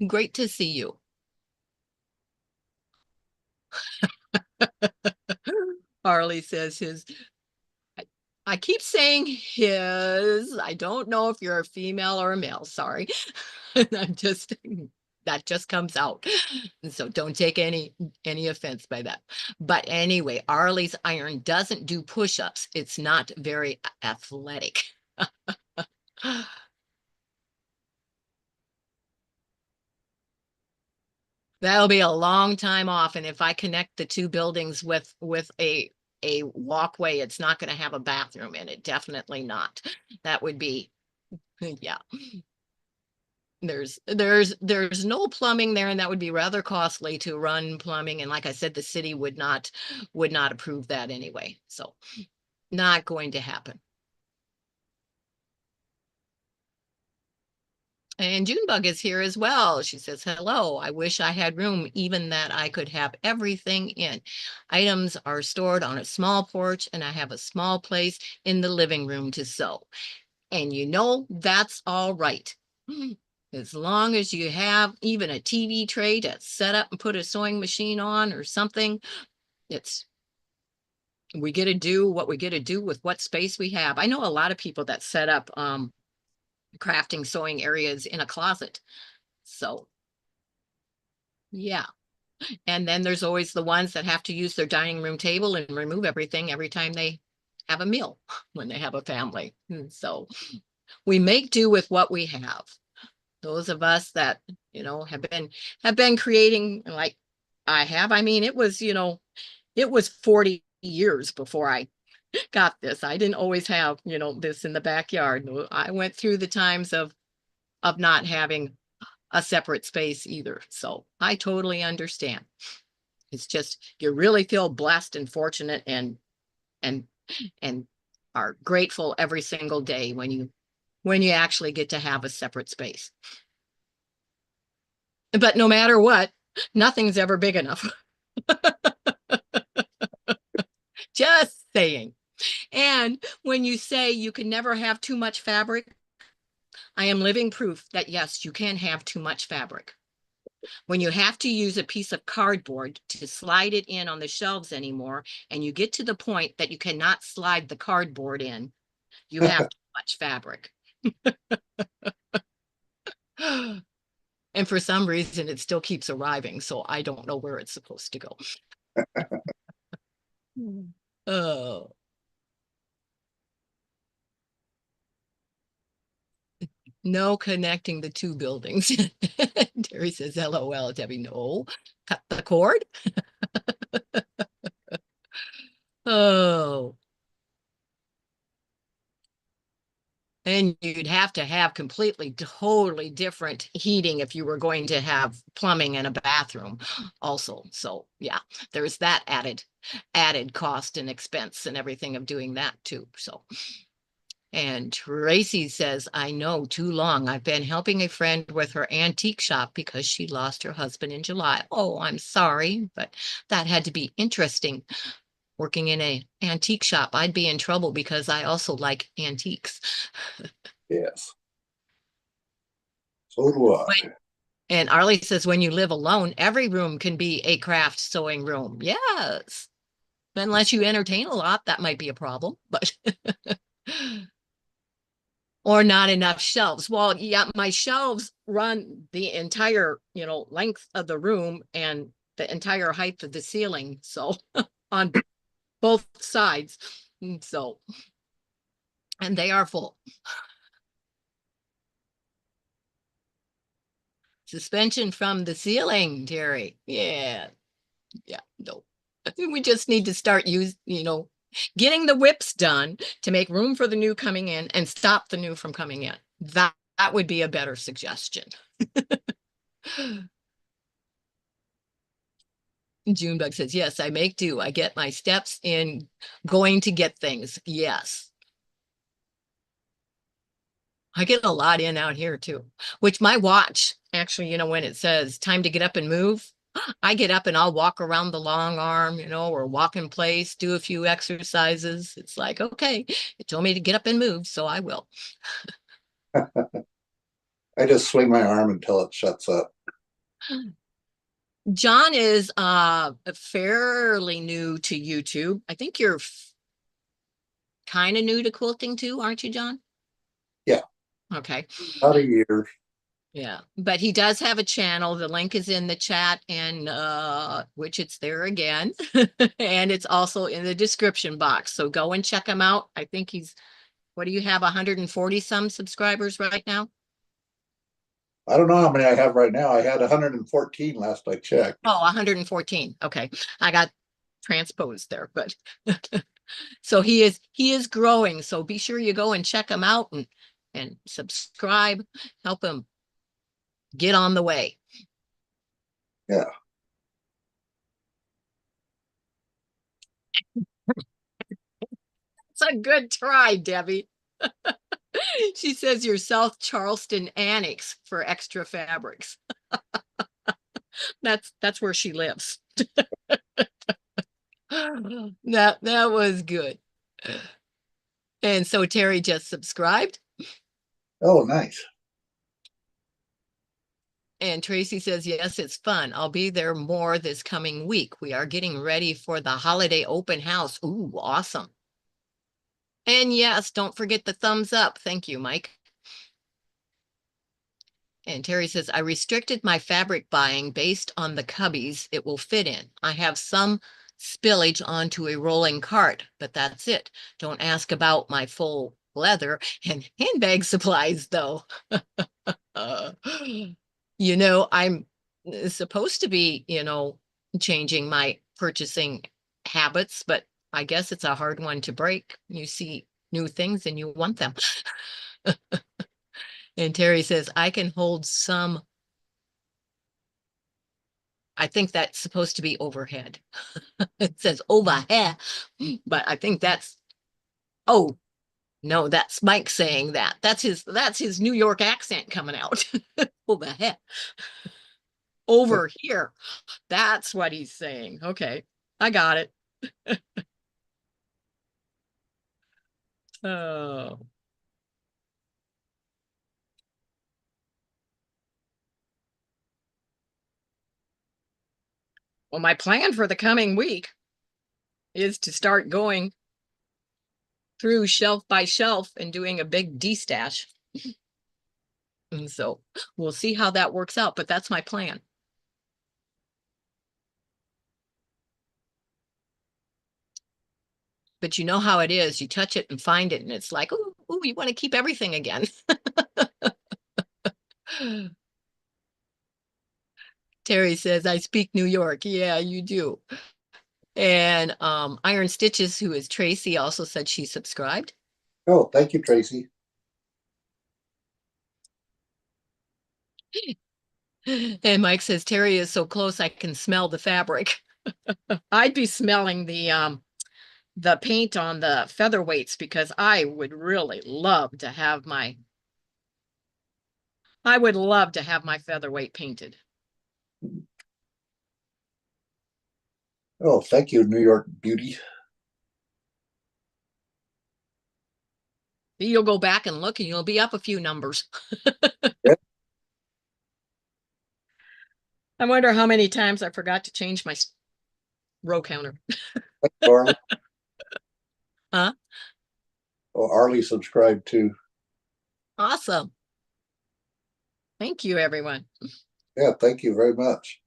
Great to see you. Harley says his, I, I keep saying his. I don't know if you're a female or a male, sorry. I'm just, that just comes out. So don't take any offense by that. But anyway, Arlie's iron doesn't do push-ups. It's not very athletic. That'll be a long time off. And if I connect the two buildings with a walkway, it's not going to have a bathroom in it. Definitely not. That would be, yeah. There's no plumbing there, and that would be rather costly to run plumbing. And like I said, the city would not approve that anyway. So not going to happen. And Junebug is here as well. She says, hello, I wish I had room, even that I could have everything in. Items are stored on a small porch, and I have a small place in the living room to sew. And you know, that's all right. As long as you have even a TV tray to set up and put a sewing machine on or something, it's we get to do what we get to do with what space we have. I know a lot of people that set up crafting sewing areas in a closet. So yeah. And then there's always the ones that have to use their dining room table and remove everything every time they have a meal when they have a family. So we make do with what we have. Those of us that, have been creating like I have. I mean, it was 40 years before I got this. I didn't always have, this in the backyard. I went through the times of not having a separate space either. So I totally understand. It's just you really feel blessed and fortunate and and are grateful every single day when you actually get to have a separate space. But no matter what, nothing's ever big enough. Just saying. And when you say you can never have too much fabric, I am living proof that yes, you can have too much fabric. When you have to use a piece of cardboard to slide it in on the shelves anymore, and you get to the point that you cannot slide the cardboard in, you have too much fabric. And for some reason, it still keeps arriving, so I don't know where it's supposed to go. Oh, no connecting the two buildings. Terry says, LOL, Debbie. No, cut the cord. Oh, and you'd have to have completely, totally different heating if you were going to have plumbing in a bathroom also. So yeah, there's that added cost and expense and everything of doing that too. So, and Tracy says, I know, too long. I've been helping a friend with her antique shop because she lost her husband in July. Oh, I'm sorry, but that had to be interesting. Working in a antique shop, I'd be in trouble because I also like antiques. Yes. So do I. And Arlie says, when you live alone, every room can be a craft sewing room. Yes. Unless you entertain a lot, that might be a problem, but or not enough shelves. Well, yeah, my shelves run the entire, length of the room and the entire height of the ceiling. So on both sides. So, and they are full. Suspension from the ceiling, Terry. Yeah. Yeah. No. We just need to start getting the WIPs done to make room for the new coming in and stop the new from coming in. That would be a better suggestion. Junebug says, yes, I make do. I get my steps in going to get things. Yes. I get a lot in out here too, which my watch actually, when it says time to get up and move, I get up and I'll walk around the long arm, or walk in place, do a few exercises. It's like, okay, it told me to get up and move, so I will. I just swing my arm until it shuts up. John is fairly new to YouTube. I think you're kind of new to quilting too, aren't you, John? Yeah, Okay. about a year. Yeah, but he does have a channel. The link is in the chat and which it's there again. And it's also in the description box. So go and check him out. I think what do you have, 140 some subscribers right now? I don't know how many I have right now. I had 114 last I checked. Oh, 114. Okay. I got transposed there, but so he is growing. So be sure you go and check him out and subscribe, help him get on the way. Yeah. It's a good try, Debbie. She says your South Charleston annex for extra fabrics. That's where she lives. That was good. And so Terry just subscribed. Oh, nice. And Tracy says, yes, it's fun. I'll be there more this coming week. We are getting ready for the holiday open house. Ooh, awesome. And yes, don't forget the thumbs up. Thank you, Mike. And Terry says, I restricted my fabric buying based on the cubbies it will fit in. I have some spillage onto a rolling cart, but that's it. Don't ask about my full leather and handbag supplies, though. Uh, I'm supposed to be, changing my purchasing habits, but I guess it's a hard one to break. You see new things and you want them. And Terry says, I can hold some. I think that's supposed to be overhead. It says overhead, but I think oh, no, that's Mike saying that. That's his New York accent coming out. Overhead. Over here. That's what he's saying. Okay, I got it. Oh. Well, my plan for the coming week is to start going through shelf by shelf and doing a big destash. And so we'll see how that works out, but that's my plan. But you know how it is. You touch it and find it, and it's like, oh, you want to keep everything again. Terry says, I speak New York. Yeah, you do. And Iron Stitches, who is Tracy, also said she subscribed. Oh, thank you, Tracy. And Mike says, Terry is so close I can smell the fabric. I'd be smelling the paint on the featherweights because I would love to have my featherweight painted. Oh, thank you, New York Beauty. You'll go back and look and you'll be up a few numbers. Yeah, I wonder how many times I forgot to change my row counter. thank you, Arlie. Huh? Oh, Arlie subscribed too. Awesome. Thank you, everyone. Yeah, thank you very much.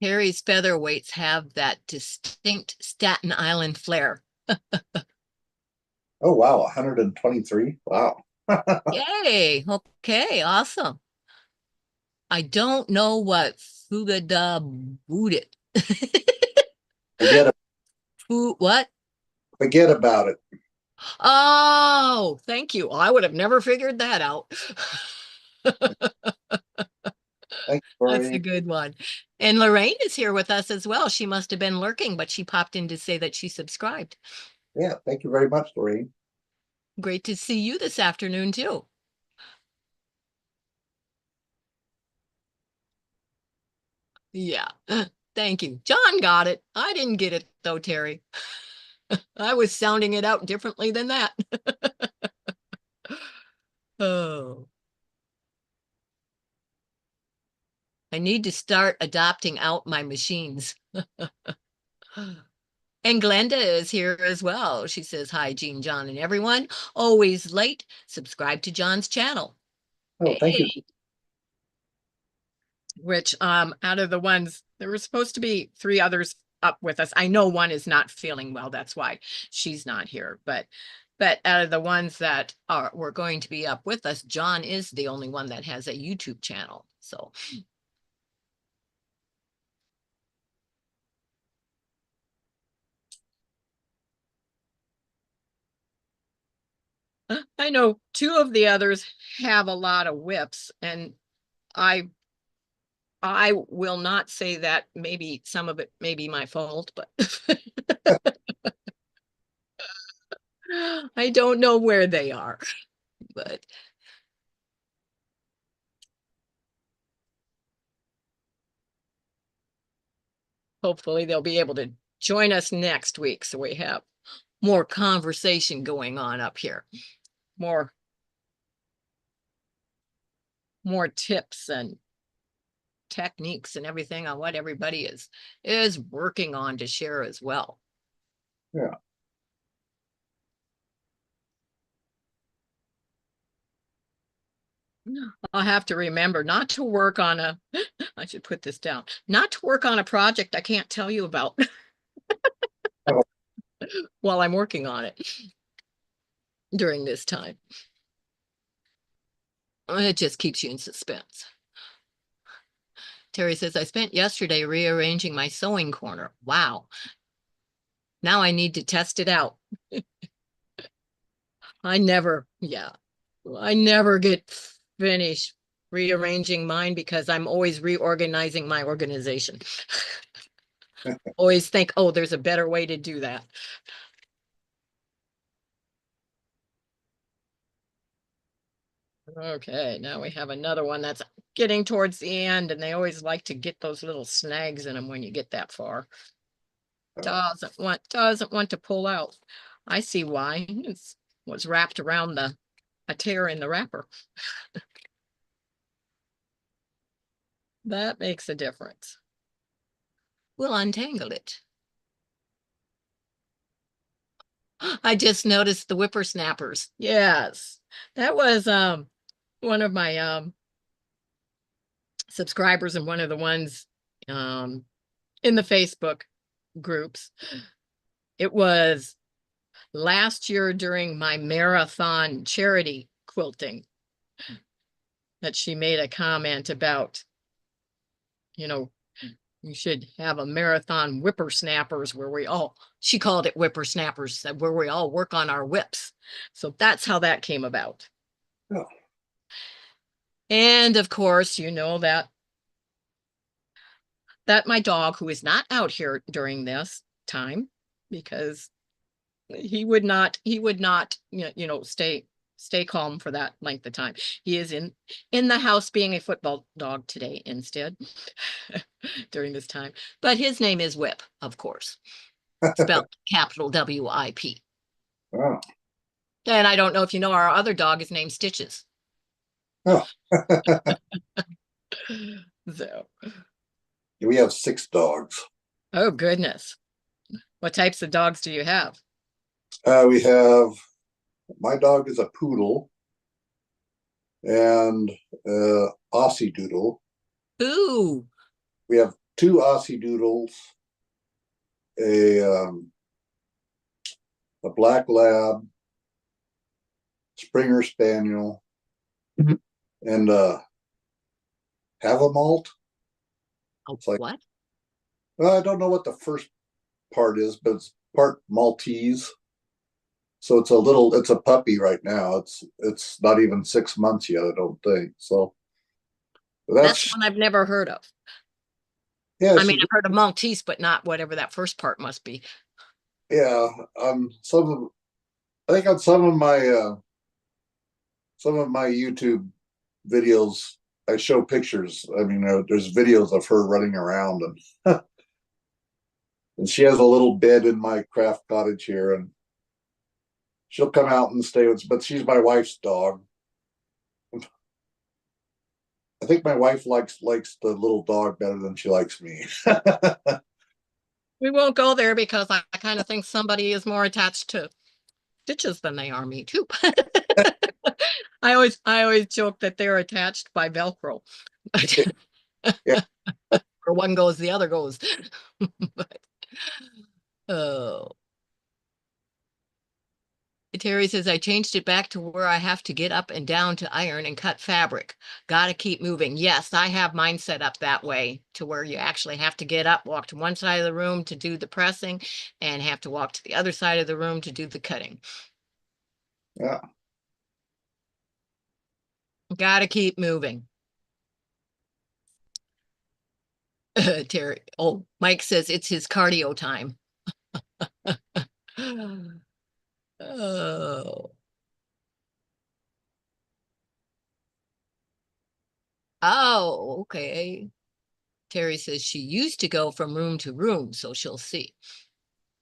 Terry's featherweights have that distinct Staten Island flair. Oh, wow, 123. Wow. Yay. Okay, awesome. I don't know what Fugada booted. Forget What? forget about it. Oh, thank you. I would have never figured that out. Thank you, That's a Lorraine. good one. And Lorraine is here with us as well. She must have been lurking, but she popped in to say that she subscribed. Yeah, thank you very much, Lorraine. Great to see you this afternoon, too. Yeah. Thank you. John got it. I didn't get it though, Terry. I was sounding it out differently than that. Oh, I need to start adopting out my machines. And Glenda is here as well. She says, hi, Jean, John, and everyone. Always late. Subscribe to John's channel. Oh, thank you. Hey, which out of the ones, there were supposed to be three others up with us. I know one is not feeling well. That's why she's not here. But out of the ones that were going to be up with us, John is the only one that has a YouTube channel. So I know two of the others have a lot of whips, and I I will not say that maybe some of it may be my fault, but I don't know where they are. But hopefully they'll be able to join us next week so we have more conversation going on up here. More more tips and techniques and everything on what everybody is working on to share as well. Yeah. I'll have to remember not to work on a, I should put this down, not to work on a project I can't tell you about Oh, while I'm working on it during this time. It just keeps you in suspense. Terry says, I spent yesterday rearranging my sewing corner. Wow. Now I need to test it out. Yeah, I never get finished rearranging mine because I'm always reorganizing my organization. Always think, oh, there's a better way to do that. Okay, now we have another one that's getting towards the end, and they always like to get those little snags in them when you get that far. Doesn't want to pull out. I see why. It's was wrapped around a tear in the wrapper. That makes a difference. We'll untangle it. I just noticed the whippersnappers. Yes. That was one of my subscribers and one of the ones in the Facebook groups. It was last year during my marathon charity quilting that she made a comment about, you should have a marathon whippersnappers where she called it whippersnappers, where we all work on our whips. So that's how that came about. Oh. And of course, that my dog, who is not out here during this time, because he would not stay calm for that length of time. He is in the house being a football dog today instead during this time. But his name is Whip, of course, spelled capital WIP. Oh. And I don't know if you know, our other dog is named Stitches. Oh. So, We have 6 dogs. oh goodness. What types of dogs do you have? My dog is a poodle and Aussie Doodle. Ooh. We have 2 Aussie Doodles, a black lab, Springer Spaniel, and Havamalt. Oh, It's like, what? well, I don't know what the first part is, but it's part Maltese. So it's a puppy right now. It's not even 6 months yet, I don't think. So That's that's one I've never heard of. yeah, I mean, I've heard of Maltese, but not whatever that first part must be. yeah. I think on some of my YouTube videos, I show pictures. I mean, there's videos of her running around, and and she has a little bed in my craft cottage here, and she'll come out and stay with. But she's my wife's dog. I think my wife likes the little dog better than she likes me. We won't go there because I kind of think somebody is more attached to Stitches than they are me too. I always joke that they're attached by Velcro. Yeah, Where one goes, the other goes. But, oh. Terry says, I changed it back to where I have to get up and down to iron and cut fabric. Gotta keep moving. Yes, I have mine set up that way to where you actually have to get up, walk to one side of the room to do the pressing, and have to walk to the other side of the room to do the cutting. yeah. Gotta keep moving. Terry, oh, Mike says it's his cardio time. Oh. Oh, okay. Terry says she used to go from room to room, so she'll see.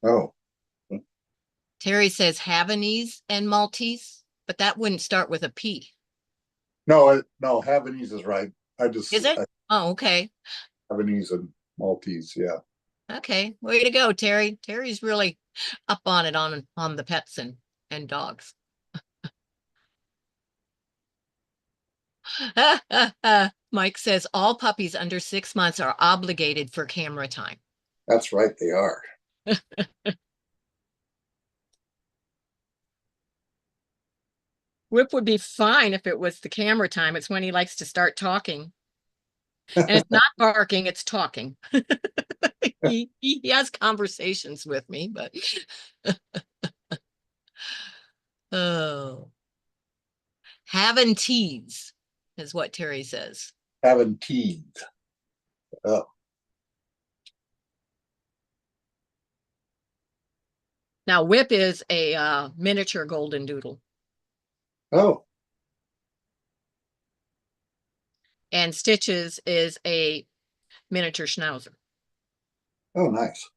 Oh Terry says Havanese and Maltese, but that wouldn't start with a P. no, Havanese is right. Is it? Oh, okay. Havanese and Maltese. Yeah, Okay. Way to go, Terry. Terry's really up on it on the pets and dogs. Mike says all puppies under 6 months are obligated for camera time. that's right. They are. Whip would be fine if it was the camera time. It's when he likes to start talking. And it's not barking, it's talking. He has conversations with me, but oh, having teas is what Terry says. Having teeth. Oh, Now, Whip is a miniature golden doodle, oh, and Stitches is a miniature schnauzer. oh, nice.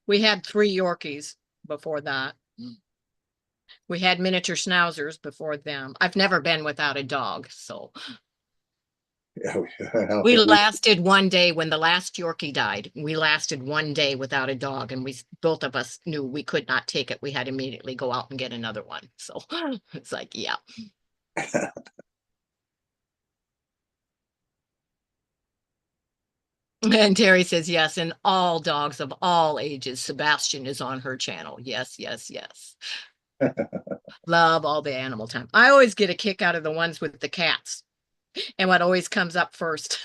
We had 3 Yorkies before that. We had miniature schnauzers before them. I've never been without a dog, so Yeah, we lasted one day when the last Yorkie died. We lasted one day without a dog, and both of us knew we could not take it. We had to immediately go out and get another one. So it's like, yeah. And Terry says, yes, and all dogs of all ages. Sebastian is on her channel. Yes, yes, yes. Love all the animal time. I always get a kick out of the ones with the cats and what always comes up first.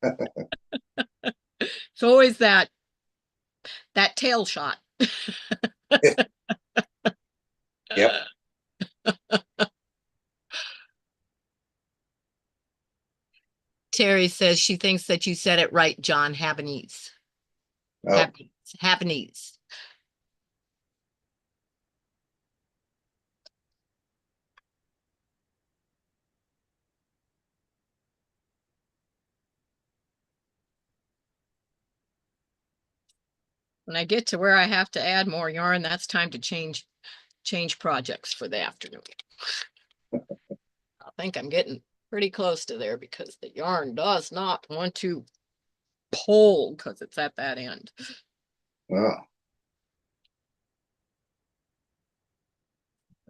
It's always that tail shot. Yep. Terry says she thinks that you said it right, John. Habanese. Oh, Habanese. Habanese. When I get to where I have to add more yarn, that's time to change projects for the afternoon. I think I'm getting pretty close to there because the yarn does not want to pull because it's at that end. oh.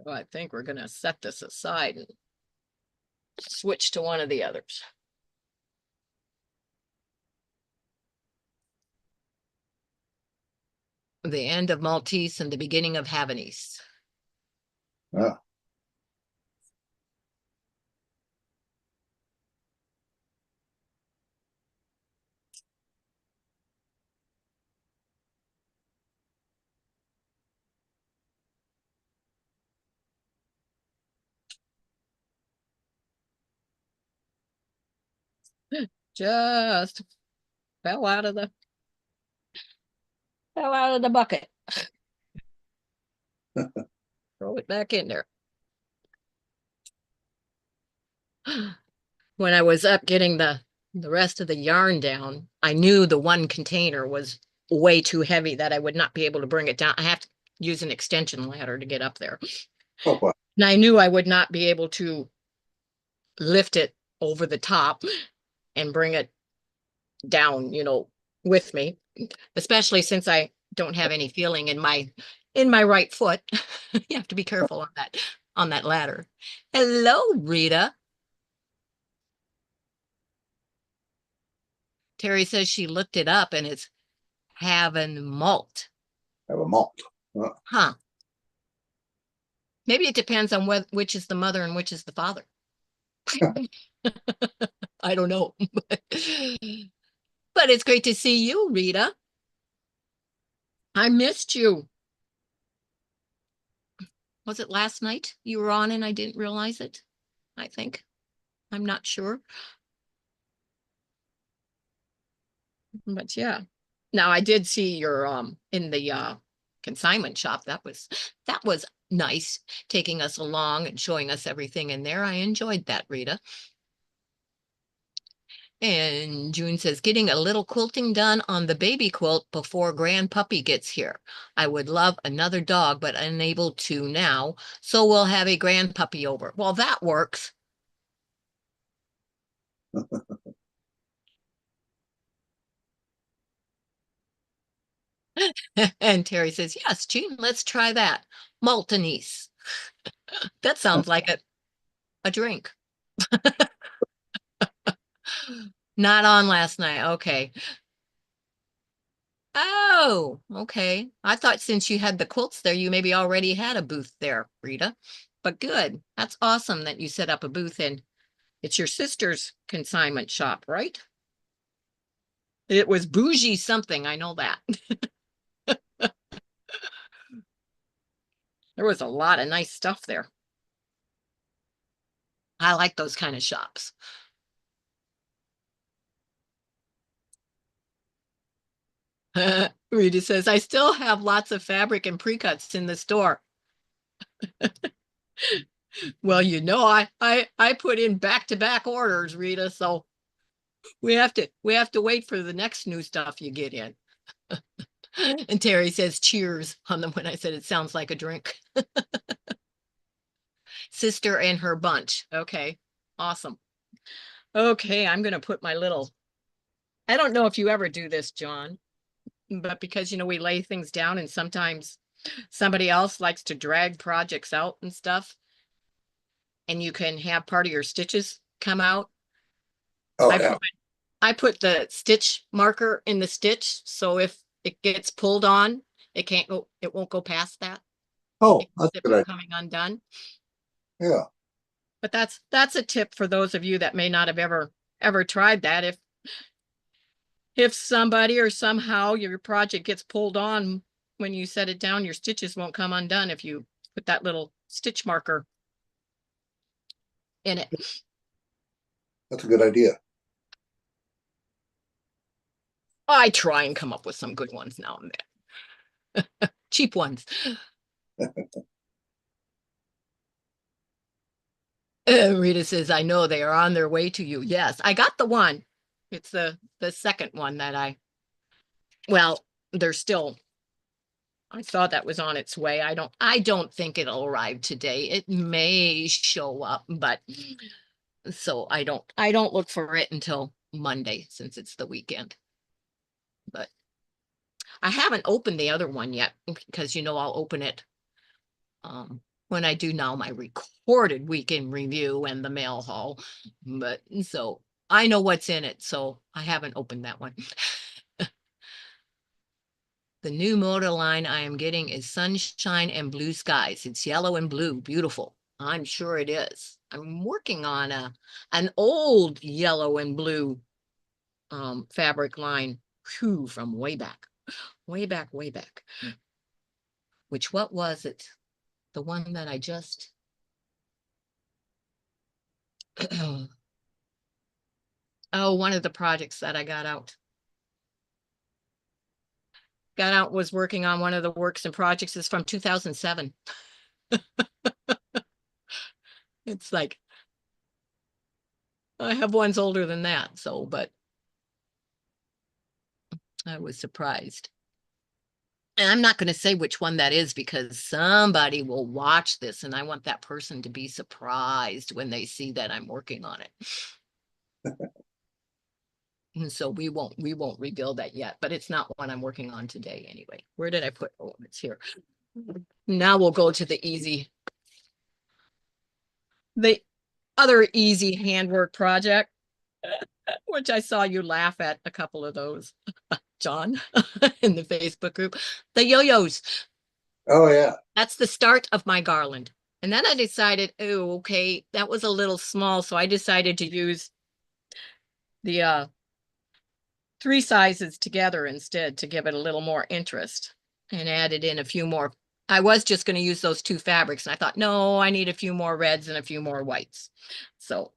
So I think we're going to set this aside and switch to one of the others. The end of Maltese and the beginning of Havanese. Oh. Just fell out of the bucket. Throw it back in there. When I was up getting the rest of the yarn down, I knew the one container was way too heavy that I would not be able to bring it down. I have to use an extension ladder to get up there. Oh, wow. And I knew I would not be able to lift it over the top and bring it down, with me, especially since I don't have any feeling in my right foot. You have to be careful on that ladder. Hello, Rita. Terry says she looked it up and it's having malt. Have a malt. Oh. Huh. Maybe it depends on which is the mother and which is the father. I don't know. But it's great to see you, Rita. I missed you. Was it last night you were on and I didn't realize it? I think. I'm not sure. But yeah. Now I did see your in the consignment shop. That was nice, taking us along and showing us everything in there. I enjoyed that, Rita. And June says, getting a little quilting done on the baby quilt before grandpuppy gets here. I would love another dog, but unable to now. So we'll have a grandpuppy over. Well, that works. And Terry says, yes, June, let's try that. Maltanese. That sounds like a drink. Not on last night. Okay. Oh, okay. I thought since you had the quilts there, you maybe already had a booth there, Rita. But good. That's awesome that you set up a booth and it's your sister's consignment shop, right? It was bougie something. I know that. There was a lot of nice stuff there. I like those kind of shops. Rita says, I still have lots of fabric and pre-cuts in the store. Well, I put in back-to-back orders, Rita, so we have to wait for the next new stuff you get in. And Terry says cheers on them when I said it sounds like a drink. Sister and her bunch. Okay. Awesome. Okay, I'm gonna put my little, I don't know if you ever do this, John, but because we lay things down and sometimes somebody else likes to drag projects out and stuff, and you can have part of your stitches come out. Oh, I yeah. put I put the stitch marker in the stitch, so if it gets pulled on, it won't go past that. Oh, It that's keeps it a good from idea. coming undone. Yeah. But that's a tip for those of you that may not have ever tried that. If somebody or somehow your project gets pulled on when you set it down, your stitches won't come undone if you put that little stitch marker in it. That's a good idea. I try and come up with some good ones now and then. Cheap ones. Rita says, I know they are on their way to you. Yes, I got the one. It's the second one that well, they're still, I saw that was on its way. I don't think it'll arrive today. It may show up, but so I don't look for it until Monday since it's the weekend. But I haven't opened the other one yet because I'll open it when I do now my recorded weekend review and the mail haul. But so I know what's in it, so I haven't opened that one. The new motor line I am getting is sunshine and blue skies. It's yellow and blue. Beautiful. I'm sure it is. I'm working on an old yellow and blue fabric line from way back. Way back, way back. What was it? The one that I just oh, one of the projects that I got out. Was working on one of the works and projects is from 2007. It's like I have ones older than that, so but I was surprised. And I'm not going to say which one that is because somebody will watch this and I want that person to be surprised when they see that I'm working on it. And so we won't reveal that yet, but it's not one I'm working on today anyway. Where did I put? Oh, it's here. Now we'll go to the other easy handwork project, which I saw you laugh at a couple of those, John, in the Facebook group. The yo-yos. Oh yeah. That's the start of my garland. And then I decided, oh, okay, that was a little small. So I decided to use the 3 sizes together instead to give it a little more interest and added in a few more. I was just going to use those 2 fabrics. And I thought, no, I need a few more reds and a few more whites. So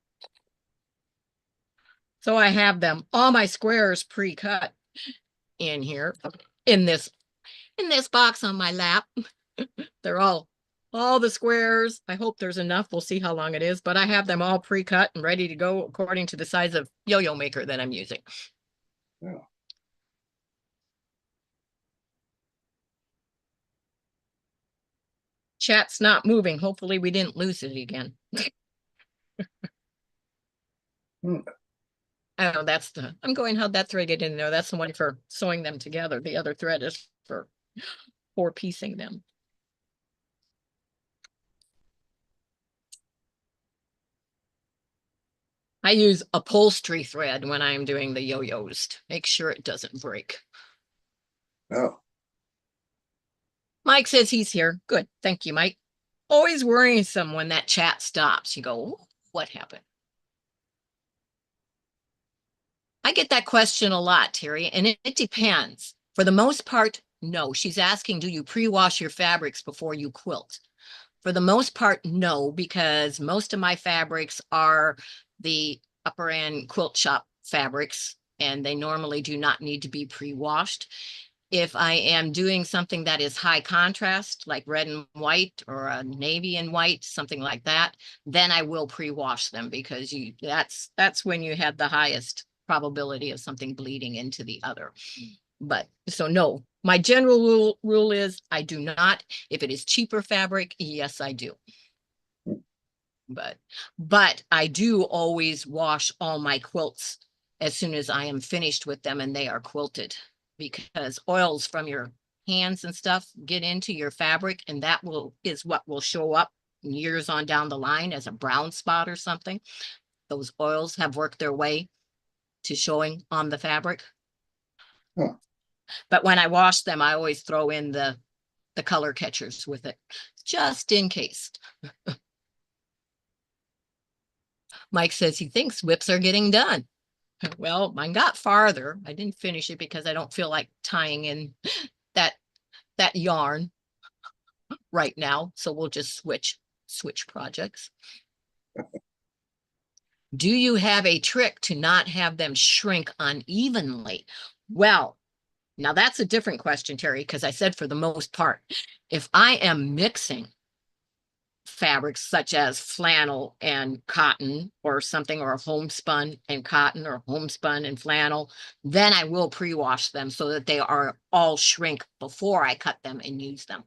I have them, all my squares pre-cut in here in this box on my lap. They're all the squares. I hope there's enough. We'll see how long it is, but I have them all pre-cut and ready to go according to the size of yo-yo maker that I'm using. Yeah. Chat's not moving. Hopefully we didn't lose it again. Oh, I'm going, how'd that thread get in there? That's the one for sewing them together. The other thread is for piecing them. I use upholstery thread when I'm doing the yo-yos to make sure it doesn't break. Oh. Mike says he's here. Good. Thank you, Mike. Always worrisome when that chat stops. You go, what happened? I get that question a lot, Terry, and it depends. For the most part, no. She's asking, do you pre-wash your fabrics before you quilt? For the most part, no, because most of my fabrics are the upper end quilt shop fabrics, and they normally do not need to be pre-washed. If I am doing something that is high contrast, like red and white or a navy and white, something like that, then I will pre-wash them because that's when you have the highest probability of something bleeding into the other. But so no, my general rule is I do not. If it is cheaper fabric, yes, I do. But I do always wash all my quilts as soon as I am finished with them and they are quilted, because oils from your hands and stuff get into your fabric, and that is what will show up years on down the line as a brown spot or something. Those oils have worked their way to showing on the fabric. Huh. But when I wash them, I always throw in the color catchers with it, just in case. Mike says he thinks WIPs are getting done. Well, mine got farther. I didn't finish it because I don't feel like tying in that yarn right now. So we'll just switch projects. Do you have a trick to not have them shrink unevenly? Well, now that's a different question, Terry, because I said for the most part, if I am mixing fabrics such as flannel and cotton or something, or homespun and cotton or homespun and flannel, then I will pre-wash them so that they are all shrink before I cut them and use them.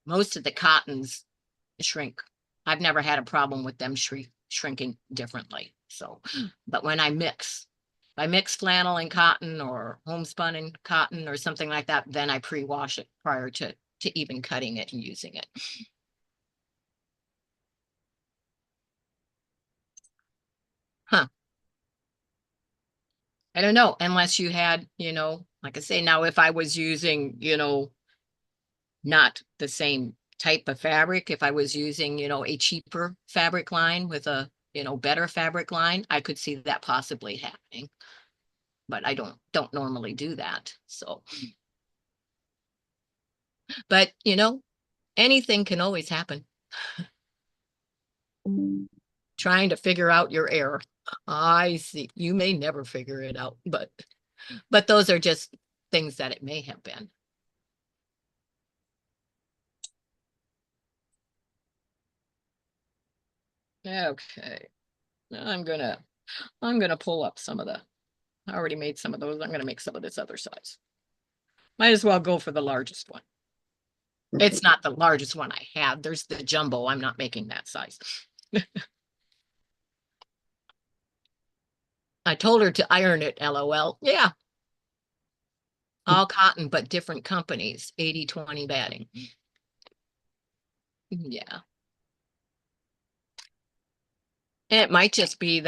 Most of the cottons shrink. I've never had a problem with them shrinking differently. So, but when I mix flannel and cotton or homespun and cotton or something like that, then I pre-wash it prior to even cutting it and using it. Huh. I don't know, unless you had, like I say, now if I was using, not the same type of fabric, if I was using, a cheaper fabric line with a, better fabric line, I could see that possibly happening. But I don't normally do that. So, but anything can always happen. Trying to figure out your error. I see. You may never figure it out, but those are just things that it may have been. Okay. I'm gonna pull up some of I already made some of those. I'm gonna make some of this other size. Might as well go for the largest one. It's not the largest one I have. There's the jumbo. I'm not making that size. I told her to iron it, LOL. Yeah. All cotton, but different companies, 80-20 batting. Yeah. It might just be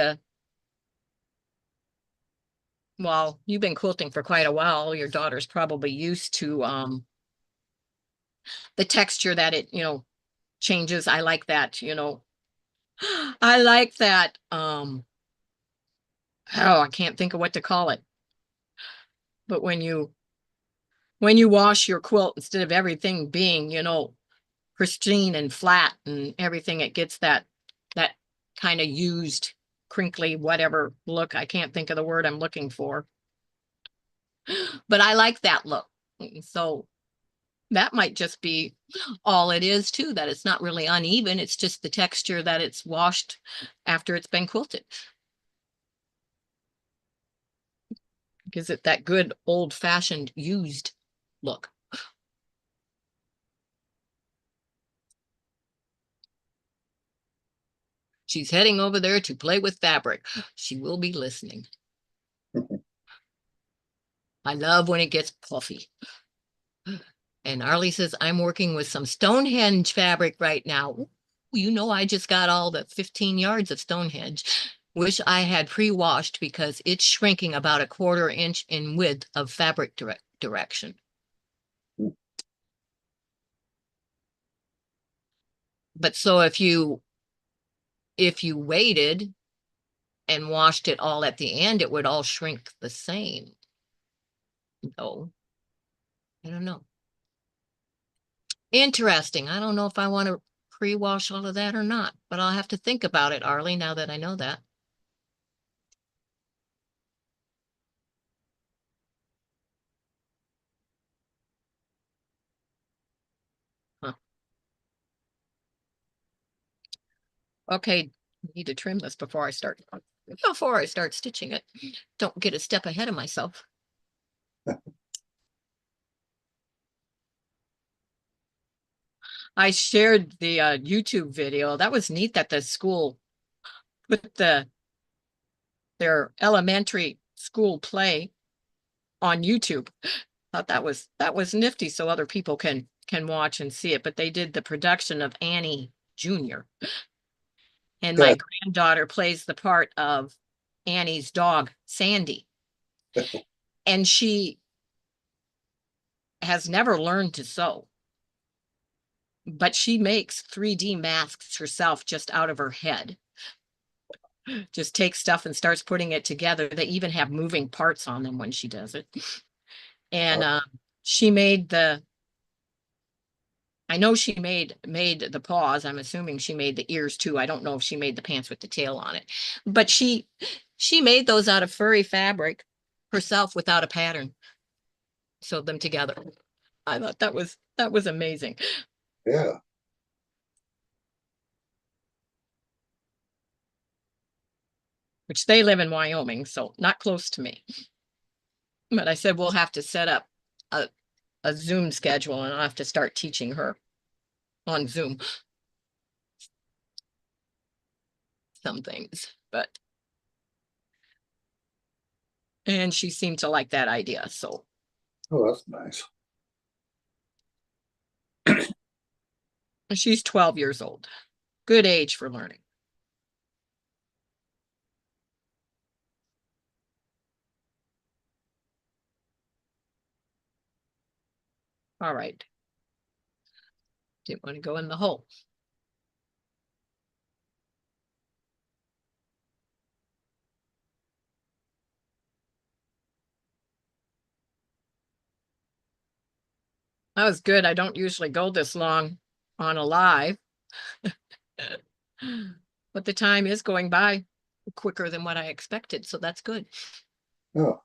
well, you've been quilting for quite a while. Your daughter's probably used to the texture that it, changes. I like that, I like that. Oh, I can't think of what to call it. But when you wash your quilt, instead of everything being, pristine and flat and everything, it gets that kind of used, crinkly, whatever look. I can't think of the word I'm looking for. But I like that look. So that might just be all it is too, that it's not really uneven. It's just the texture that it's washed after it's been quilted. Gives it that good old-fashioned used look. She's heading over there to play with fabric. She will be listening. I love when it gets puffy. And Arlie says, I'm working with some Stonehenge fabric right now. I just got all the 15 yards of Stonehenge. Wish I had pre-washed because it's shrinking about 1/4 inch in width of fabric direction. But so if you waited and washed it all at the end, it would all shrink the same. Oh, I don't know. Interesting. I don't know if I want to pre-wash all of that or not, but I'll have to think about it, Arlie, now that I know that. Huh. Okay, need to trim this before I start stitching it. Don't get a step ahead of myself. I shared the YouTube video. That was neat that the school put their elementary school play on YouTube. Thought that was nifty, so other people can watch and see it. But they did the production of Annie Jr. And my granddaughter plays the part of Annie's dog, Sandy. And she has never learned to sew, but she makes 3D masks herself just out of her head. Just takes stuff and starts putting it together. They even have moving parts on them when she does it. And she made I know she made the paws. I'm assuming she made the ears too. I don't know if she made the pants with the tail on it, but she made those out of furry fabric herself without a pattern. Sewed them together. I thought that was amazing. Yeah. Which they live in Wyoming, so not close to me. But I said we'll have to set up a Zoom schedule and I'll have to start teaching her on Zoom some things. But and she seemed to like that idea. So Oh, that's nice. she's 12 years old. Good age for learning. All right. Didn't want to go in the hole. That was good. I don't usually go this long on a live. But the time is going by quicker than what I expected, so that's good. Oh,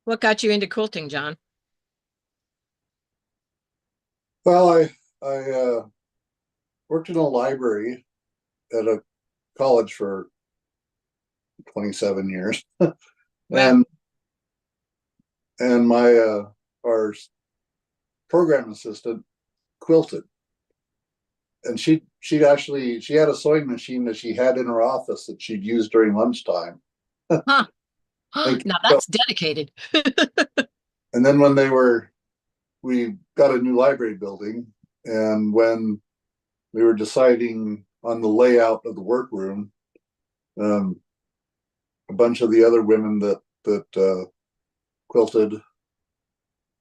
What got you into quilting, John? well, I worked in a library at a college for 27 years, Well, and my our program assistant quilted, and she had a sewing machine that she had in her office that she'd use during lunchtime. huh. And, Now that's dedicated. and then we got a new library building, and when we were deciding on the layout of the workroom, um, a bunch of the other women that quilted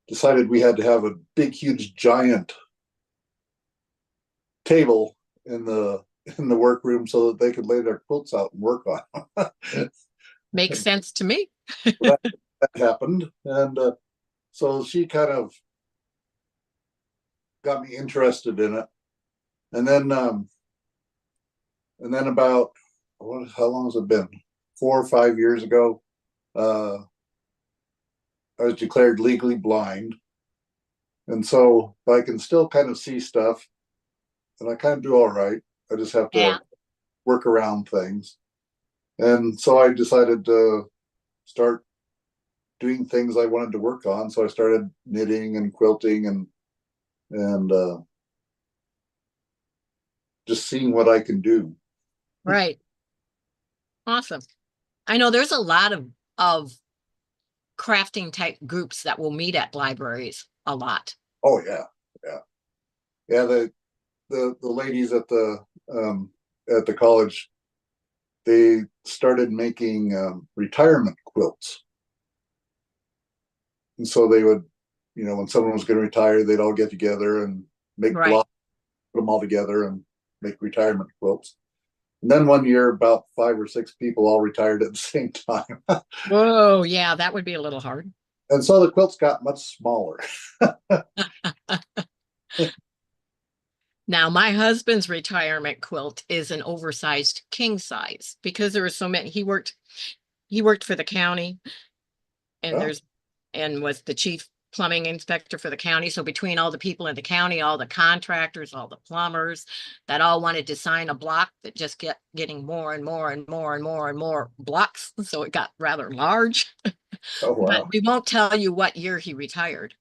decided we had to have a big, huge, giant table in the workroom so that they could lay their quilts out and work on them. Makes sense to me. that, that happened, and so she kind of got me interested in it, and then about how long has it been? 4 or 5 years ago, uh, I was declared legally blind, and so I can still kind of see stuff, and I kind of do all right. I just have Yeah. to work around things, and so I decided to start doing things I wanted to work on. So I started knitting and quilting and just seeing what I can do. Right. Awesome. I know there's a lot of crafting type groups that will meet at libraries a lot. Oh yeah, yeah, yeah. The ladies at the college, they started making retirement quilts, and so they would, when someone was going to retire, they'd all get together and make Right. blocks, put them all together, and make retirement quilts. And then one year, about 5 or 6 people all retired at the same time. Whoa, yeah, that would be a little hard. And so the quilts got much smaller. Now, my husband's retirement quilt is an oversized king size because there were so many. He worked for the county and Oh, was the chief plumbing inspector for the county. So between all the people in the county, all the contractors, all the plumbers that all wanted to sign a block that just kept getting more and more and more and more and more blocks. So it got rather large. oh But wow. we won't tell you what year he retired.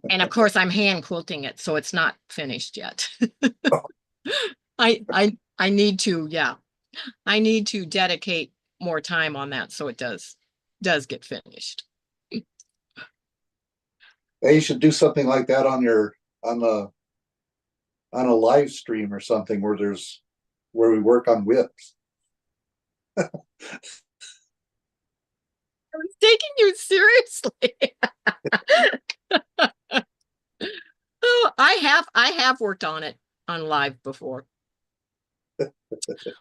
And of course, I'm hand quilting it, so it's not finished yet. I need to, yeah, I need to dedicate more time on that, so it does get finished. Hey, you should do something like that on your on the on a live stream or something where we work on WIPs. I was taking you seriously. Oh, I have worked on it on live before,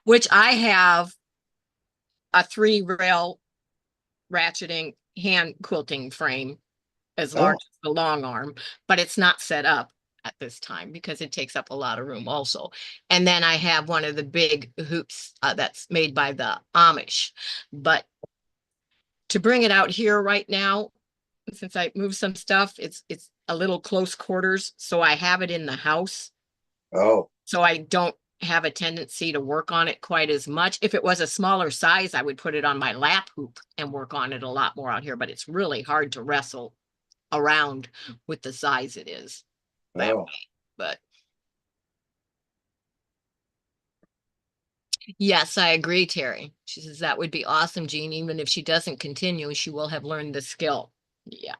which I have a 3-rail ratcheting hand quilting frame as large Oh, as the long arm, but it's not set up at this time because it takes up a lot of room also. And then I have one of the big hoops that's made by the Amish. But to bring it out here right now, since I moved some stuff, it's a little close quarters, so I have it in the house. oh, So I don't have a tendency to work on it quite as much. If it was a smaller size, I would put it on my lap hoop and work on it a lot more out here, but it's really hard to wrestle around with the size it is that oh. way. But yes, I agree, Terry. She says that would be awesome, Jean. Even if she doesn't continue, she will have learned the skill. Yeah.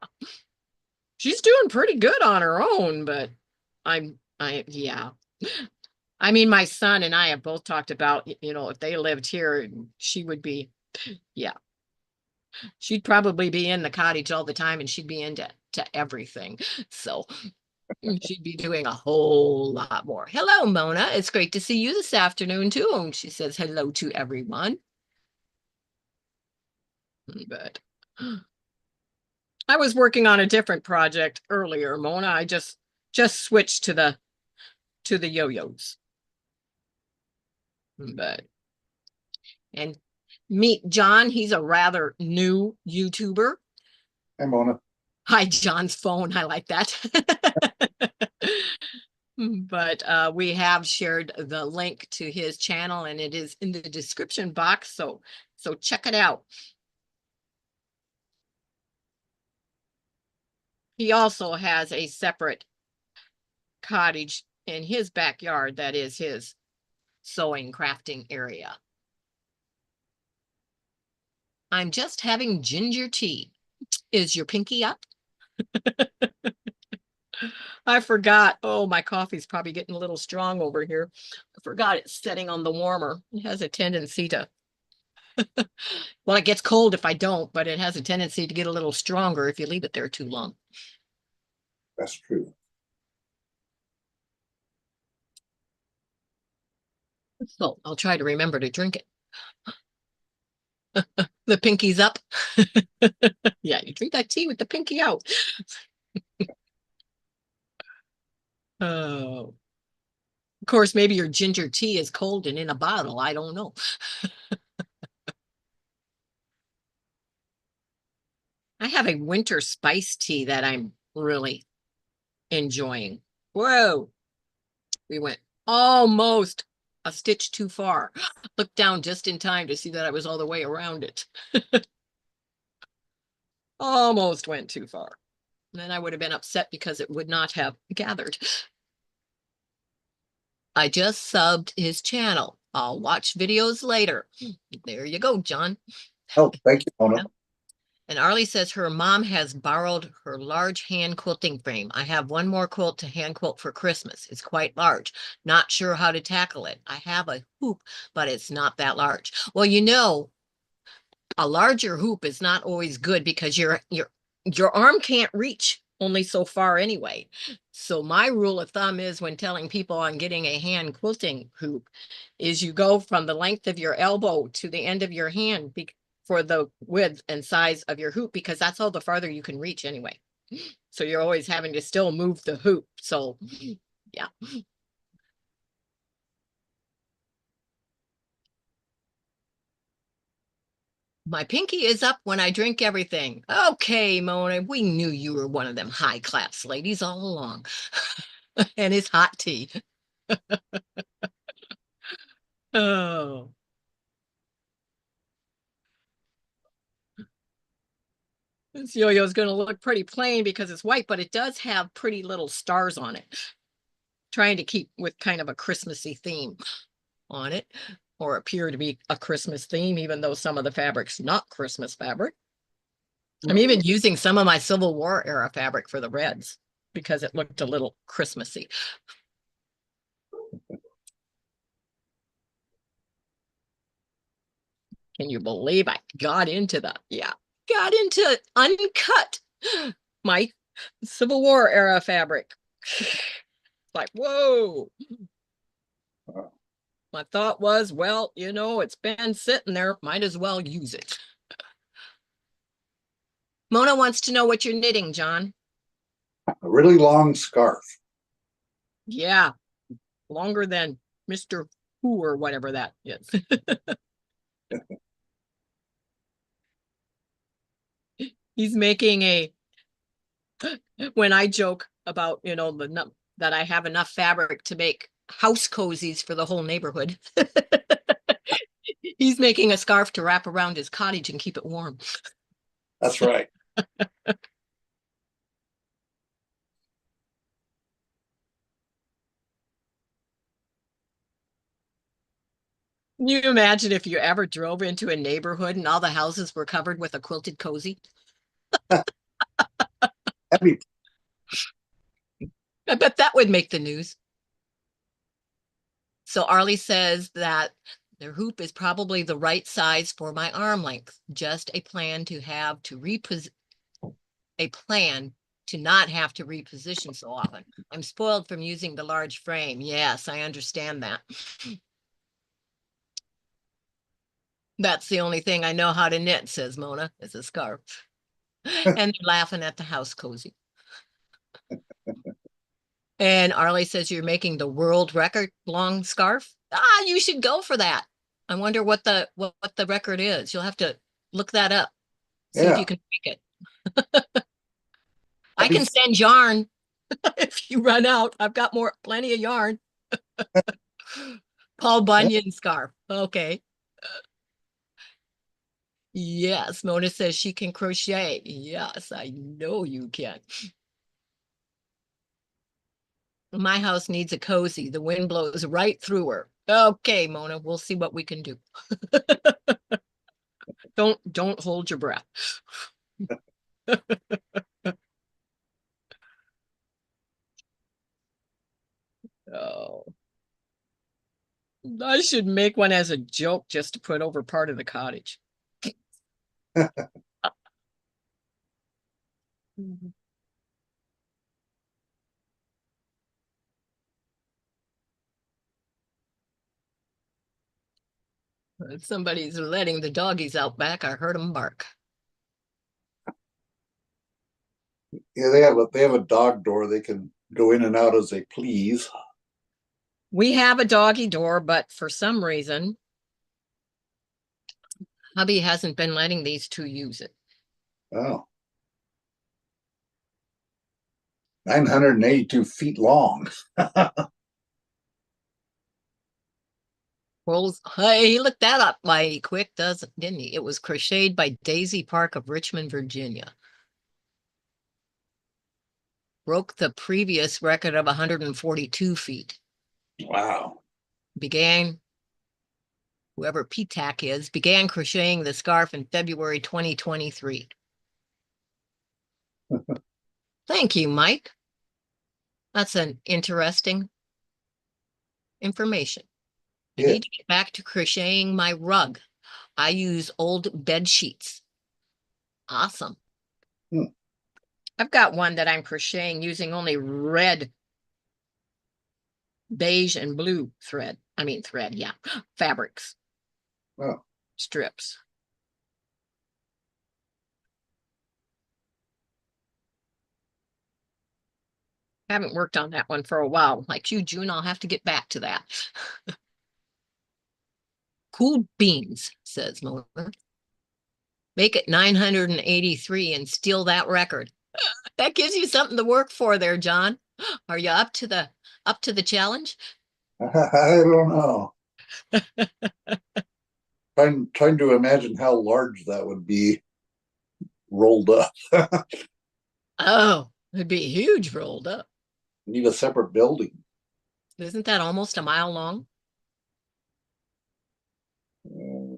She's doing pretty good on her own, but yeah. I mean, my son and I have both talked about, if they lived here, she would be, yeah, she'd probably be in the cottage all the time and she'd be into everything. So she'd be doing a whole lot more. Hello, Mona. It's great to see you this afternoon, too. And she says hello to everyone. But I was working on a different project earlier, Mona. I just switched to the yo-yos. But and meet John. He's a rather new YouTuber. Hey, Mona. Hi, John's phone. I like that. But we have shared the link to his channel and it is in the description box. So check it out. He also has a separate cottage in his backyard that is his sewing crafting area. I'm just having ginger tea. Is your pinky up? I forgot. Oh, my coffee's probably getting a little strong over here. I forgot it's setting on the warmer. It has a tendency to, well, it gets cold if I don't, but it has a tendency to get a little stronger if you leave it there too long. That's true. So I'll try to remember to drink it. The pinky's up. Yeah, you drink that tea with the pinky out. Oh, of course, maybe your ginger tea is cold and in a bottle. I don't know. I have a winter spice tea that I'm really enjoying. Whoa, we went almost a stitch too far. Looked down just in time to see that I was all the way around it. Almost went too far. And then I would have been upset because it would not have gathered. I just subbed his channel. I'll watch videos later. There you go, John. Oh, thank you, Mona. And Arlie says her mom has borrowed her large hand quilting frame. I have one more quilt to hand quilt for Christmas. It's quite large. Not sure how to tackle it. I have a hoop, but it's not that large. Well, a larger hoop is not always good because your arm can't reach only so far anyway. So my rule of thumb is when telling people on getting a hand quilting hoop is you go from the length of your elbow to the end of your hand for the width and size of your hoop, because that's all the farther you can reach anyway. So you're always having to still move the hoop. So yeah. My pinky is up when I drink everything. Okay, Mona, we knew you were one of them high class ladies all along. And it's hot tea. Oh. This yo-yo is going to look pretty plain because it's white, but it does have pretty little stars on it. Trying to keep with kind of a Christmassy theme on it. or appear to be a Christmas theme, even though some of the fabric's not Christmas fabric. I'm even using some of my Civil War era fabric for the reds because it looked a little Christmassy. Can you believe I got into got into uncut, my Civil War era fabric. Like, whoa. My thought was, well, it's been sitting there, might as well use it. Mona wants to know what you're knitting, John. A really long scarf. Yeah, longer than Mr. Who or whatever that is. He's making when I joke about, that I have enough fabric to make house cozies for the whole neighborhood. He's making a scarf to wrap around his cottage and keep it warm. That's right. Can you imagine if you ever drove into a neighborhood and all the houses were covered with a quilted cozy? That'd I bet that would make the news. So Arlie says that their hoop is probably the right size for my arm length. Just a plan to not have to reposition so often. I'm spoiled from using the large frame. Yes, I understand that. That's the only thing I know how to knit, says Mona, is a scarf. And they're laughing at the house cozy. And Arlie says you're making the world record long scarf. You should go for that. I wonder what the record is. You'll have to look that up. See if Yeah. you can make it. I can send yarn if you run out. I've got plenty of yarn. Paul Bunyan scarf. Okay. Yes, Mona says she can crochet. Yes, I know you can. My house needs a cozy. The wind blows right through her. Okay, Mona, we'll see what we can do. Don't hold your breath. Oh, I should make one as a joke just to put over part of the cottage. Somebody's letting the doggies out back. I heard them bark. Yeah, they have a dog door. They can go in and out as they please. We have a doggy door, but for some reason, hubby hasn't been letting these two use it. Oh. 982 feet long. Well, hey, he looked that up mighty quick, didn't he? It was crocheted by Daisy Park of Richmond, Virginia. Broke the previous record of 142 feet. Wow. Whoever PTAC is, began crocheting the scarf in February 2023. Thank you, Mike. That's an interesting information. I need to get back to crocheting my rug. I use old bed sheets. Awesome. I've got one that I'm crocheting using only red, beige, and blue thread. I mean thread, yeah. Fabrics. Oh. Strips. Haven't worked on that one for a while. Like you, June, I'll have to get back to that. Cool beans, says Mona. Make it 983 and steal that record. That gives you something to work for there, John. Are you up to the challenge? I don't know. Trying to imagine how large that would be rolled up. Oh, it'd be huge rolled up. Need a separate building. Isn't that almost a mile long? I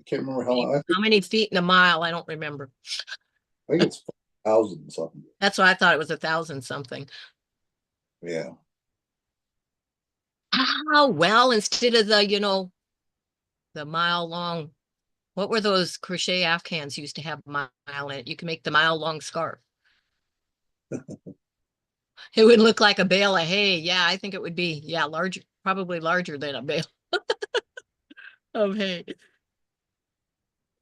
can't remember how long. How many feet in a mile? I don't remember. I think it's 1,000 something. That's why I thought it was 1,000 something. Yeah. Oh, well, instead of the mile long, what were those crochet Afghans used to have mile in it? You can make the mile long scarf. It would look like a bale of hay. Yeah, I think it would be, yeah, larger, probably larger than a bale of hay.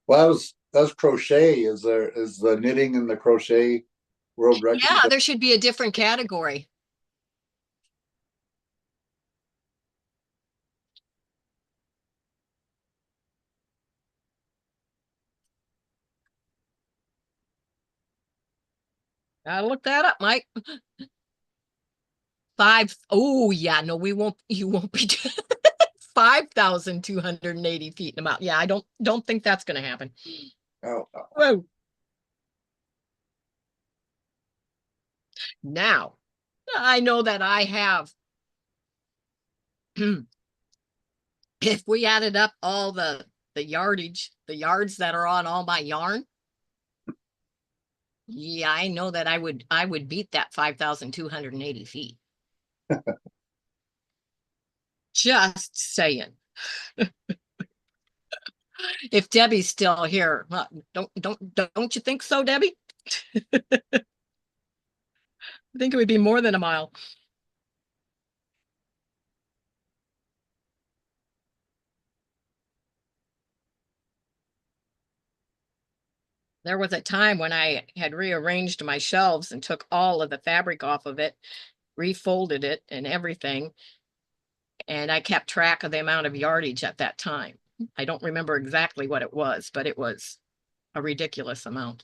Well, that was crochet. Is the knitting and the crochet world record? Yeah, there should be a different category. Gotta look that up, Mike. Five. Oh, yeah, no, you won't be 5,280 feet in a mile. Yeah, I don't think that's gonna happen. Oh, Whoa. Now, I know that I have, if we added up all the yardage, the yards that are on all my yarn, yeah, I know that I would beat that 5,280 feet. Just saying. If Debbie's still here, don't you think so, Debbie? I think it would be more than a mile. There was a time when I had rearranged my shelves and took all of the fabric off of it, refolded it and everything, and I kept track of the amount of yardage at that time. I don't remember exactly what it was, but it was a ridiculous amount.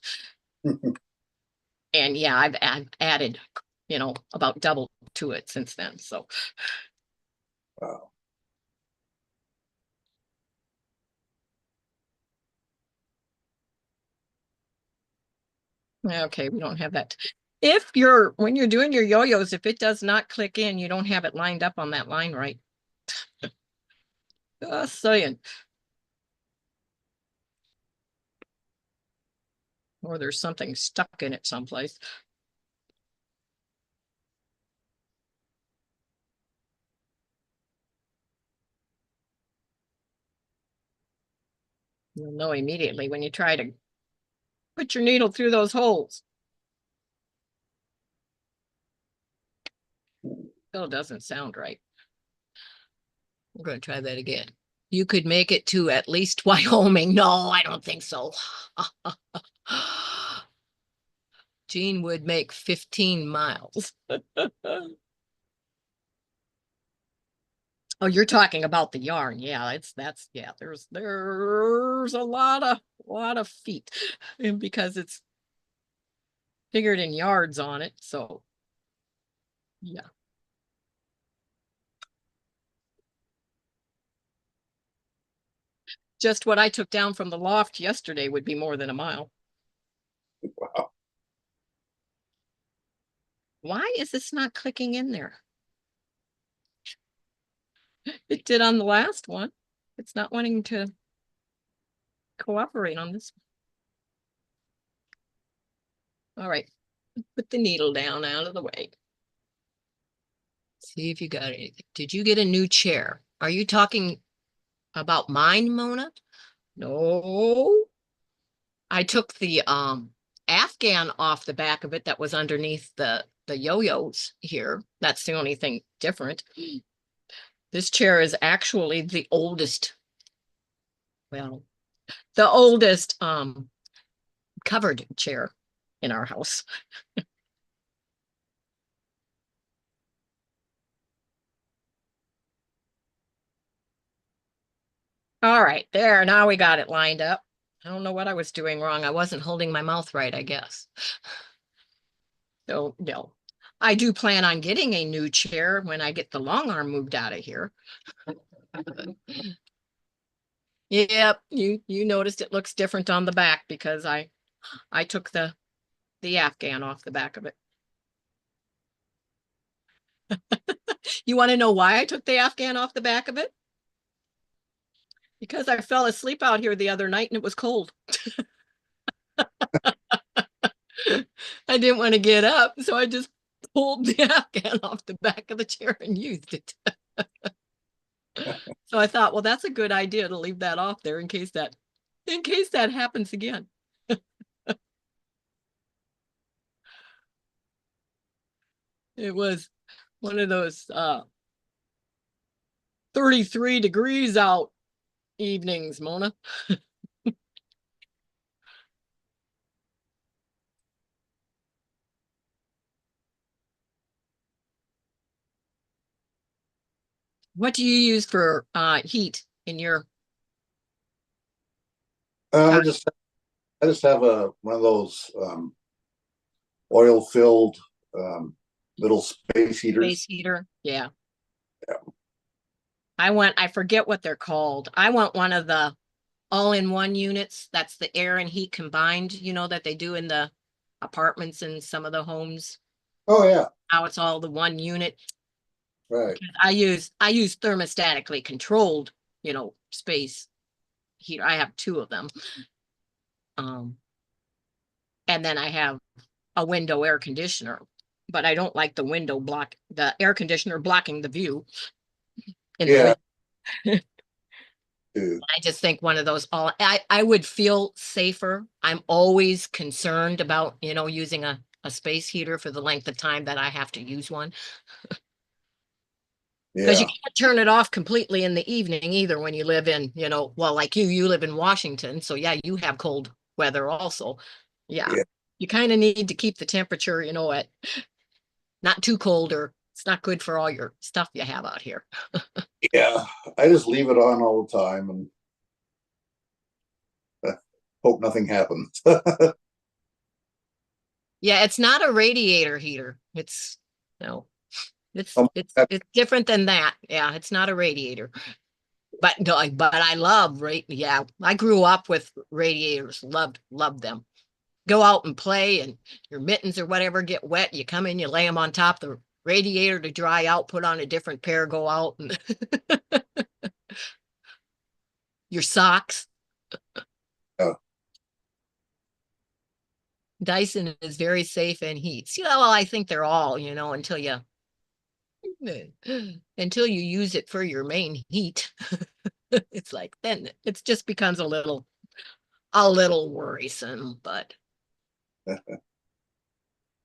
And yeah, I've added, about double to it since then. So, wow. okay, we don't have that. When you're doing your yo-yos, if it does not click in, you don't have it lined up on that line right. Just saying. Or there's something stuck in it someplace. You'll know immediately when you try to put your needle through those holes. Still doesn't sound right. We're going to try that again. You could make it to at least Wyoming. No, I don't think so. Jean would make 15 miles. Oh, you're talking about the yarn. Yeah, yeah, there's a lot of feet and because it's figured in yards on it. So yeah. Just what I took down from the loft yesterday would be more than a mile. Wow. Why is this not clicking in there? It did on the last one. It's not wanting to cooperate on this one. All right, put the needle down out of the way. See if you got anything. Did you get a new chair? Are you talking about mine, Mona? No. I took the Afghan off the back of it that was underneath the yo-yos here. That's the only thing different. This chair is actually the oldest, well, the oldest covered chair in our house. All right, there. Now we got it lined up. I don't know what I was doing wrong. I wasn't holding my mouth right, I guess. So, no. I do plan on getting a new chair when I get the long arm moved out of here. Yep, you noticed it looks different on the back because I took the Afghan off the back of it. You want to know why I took the Afghan off the back of it? Because I fell asleep out here the other night and it was cold. I didn't want to get up, so I just pulled the Afghan off the back of the chair and used it. So I thought, well, that's a good idea to leave that off there in case that happens again. It was one of those 33 degrees out evenings, Mona. What do you use for heat in your I uh, just have a one of those oil filled little space space heaters. heater? Yeah. Yeah. I forget what they're called. I want one of the all-in-one units. That's the air and heat combined, that they do in the apartments and some of the homes. Oh yeah, How it's all the one unit. right. I use thermostatically controlled, space heater. I have two of them. Um, and then I have a window air conditioner, but I don't like the air conditioner blocking the view in the Yeah, window. too. I just think one of those I would feel safer. I'm always concerned about, using a space heater for the length of time that I have to use one. Because you Yeah, can't turn it off completely in the evening either when you live in, well, like you live in Washington. So yeah, you have cold weather also. Yeah. yeah, You kind of need to keep the temperature, at not too cold or it's not good for all your stuff you have out here. yeah. I just leave it on all the time and hope nothing happens. Yeah, it's not a radiator heater. It's no, it's Um, it's it's different than that. Yeah, it's not a radiator. But no, but I love yeah, I grew up with radiators, loved them. Go out and play and your mittens or whatever get wet, you come in, you lay them on top of the radiator to dry out, put on a different pair, go out and your socks. yeah, Dyson is very safe and heats. Well, I think they're all, until you use it for your main heat. It's like then it just becomes a little worrisome, but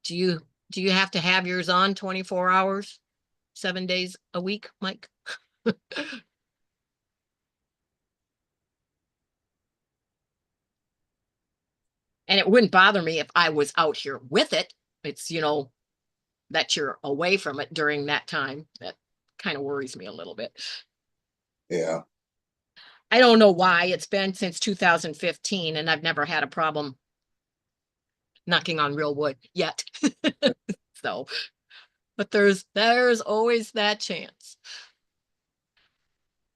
do you have to have yours on 24 hours, 7 days a week, Mike? And it wouldn't bother me if I was out here with it. It's, that you're away from it during that time. That kind of worries me a little bit. yeah, I don't know why. It's been since 2015 and I've never had a problem knocking on real wood yet. So, but there's always that chance.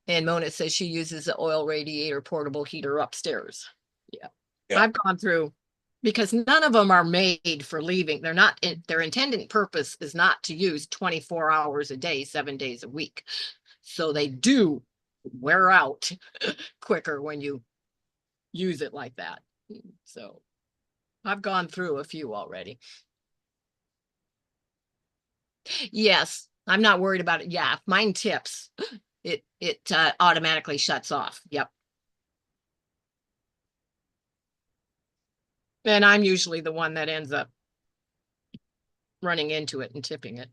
And Mona says she uses the oil radiator portable heater upstairs. Yeah. yeah, I've gone through because none of them are made for leaving. They're not their intended purpose is not to use 24 hours a day, 7 days a week. So they do wear out quicker when you use it like that. So I've gone through a few already. Yes, I'm not worried about it. Yeah, if mine tips, it automatically shuts off. Yep. And I'm usually the one that ends up running into it and tipping it.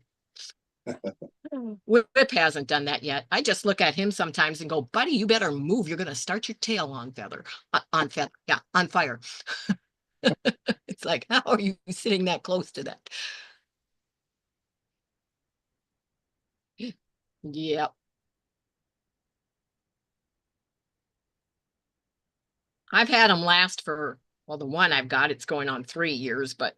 Whip hasn't done that yet. I just look at him sometimes and go, buddy, you better move. You're going to start your tail on feather, yeah, on fire. It's like, how are you sitting that close to that? Yep. I've had them last well, the one I've got, it's going on 3 years, but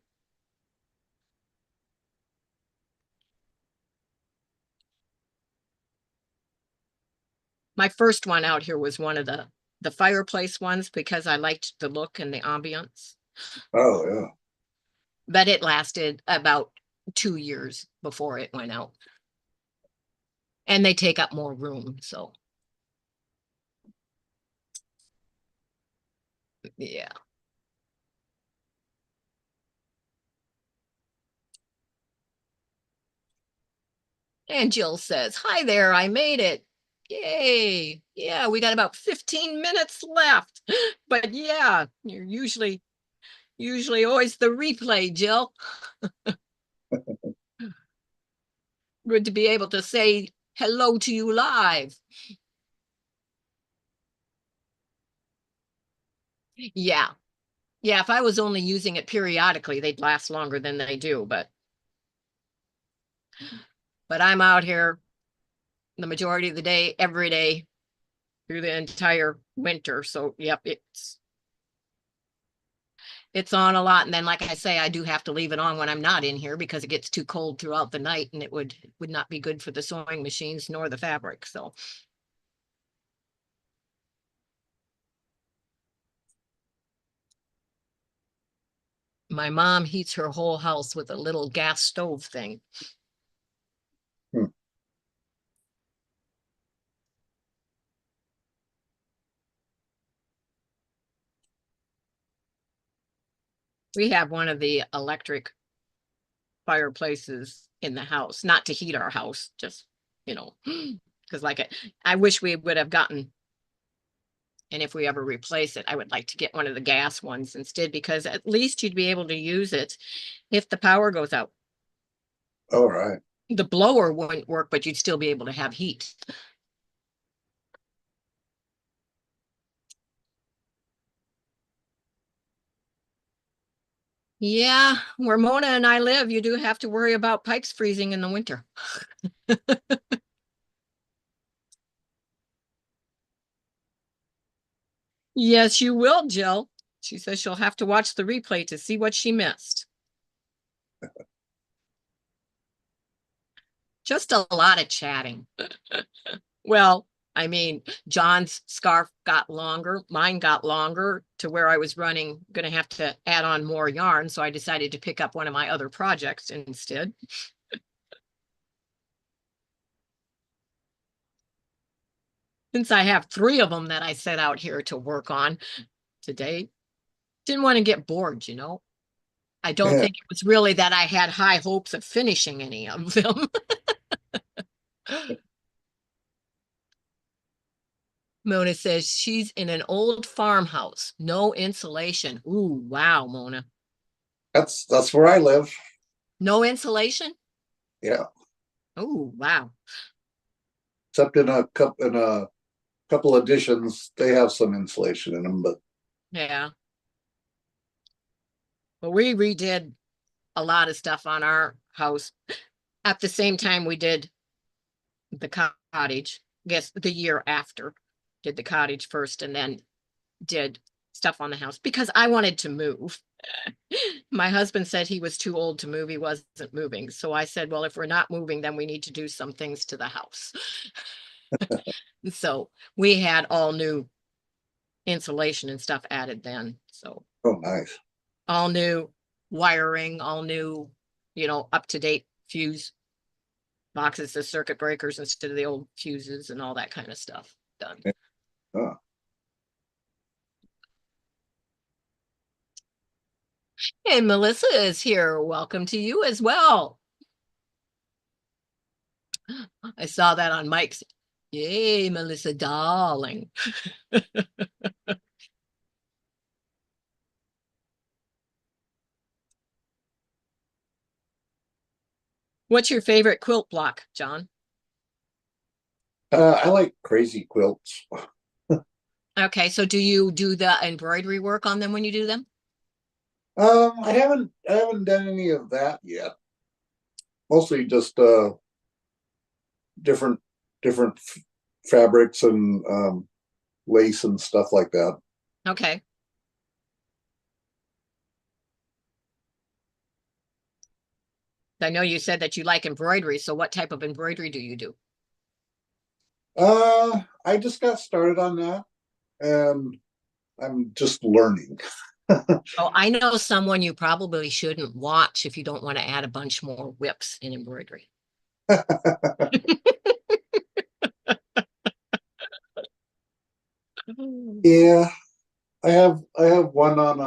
my first one out here was one of the fireplace ones because I liked the look and the ambiance. oh yeah, But it lasted about 2 years before it went out. And they take up more room, so yeah. And Jill says, "Hi there, I made it. Yay. Yeah, we got about 15 minutes left." But yeah, you're usually always the replay, Jill. Good to be able to say hello to you live. Yeah. Yeah, if I was only using it periodically, they'd last longer than they do, but I'm out here the majority of the day, every day through the entire winter. So yep, it's on a lot. And then like I say, I do have to leave it on when I'm not in here because it gets too cold throughout the night and it would not be good for the sewing machines nor the fabric. So my mom heats her whole house with a little gas stove thing. Hmm. We have one of the electric fireplaces in the house, not to heat our house, just, because I wish we would have gotten, and if we ever replace it, I would like to get one of the gas ones instead, because at least you'd be able to use it if the power goes out. All right. The blower wouldn't work, but you'd still be able to have heat. Yeah, where Mona and I live, you do have to worry about pipes freezing in the winter. Yes, you will, Jill. She says she'll have to watch the replay to see what she missed. Just a lot of chatting. Well, I mean, John's scarf got longer, mine got longer to where I was going to have to add on more yarn. So I decided to pick up one of my other projects instead. Since I have 3 of them that I set out here to work on today, didn't want to get bored, I don't think it was really that I had high hopes of finishing any of them. Mona says she's in an old farmhouse, no insulation. Ooh, wow, Mona. That's where I live. No insulation? Yeah. Ooh, wow. Except in a couple additions, they have some insulation in them, but Yeah. Well, we redid a lot of stuff on our house at the same time we did the cottage. I guess the year after, did the cottage first and then did stuff on the house because I wanted to move. My husband said he was too old to move. He wasn't moving. So I said, well, if we're not moving, then we need to do some things to the house. So we had all new insulation and stuff added then. So oh, nice. all new wiring, all new, up to date fuse boxes of circuit breakers instead of the old fuses and all that kind of stuff done. Yeah. Oh, And Melissa is here. Welcome to you as well. I saw that on Mike's. Yay, Melissa, darling. What's your favorite quilt block, John? I like crazy quilts. Okay, so do you do the embroidery work on them when you do them? I haven't done any of that yet. Mostly just different different fabrics and lace and stuff like that. Okay. I know you said that you like embroidery, so what type of embroidery do you do? I just got started on that, and I'm just learning. Oh, I know someone you probably shouldn't watch if you don't want to add a bunch more whips in embroidery. Yeah, I have one on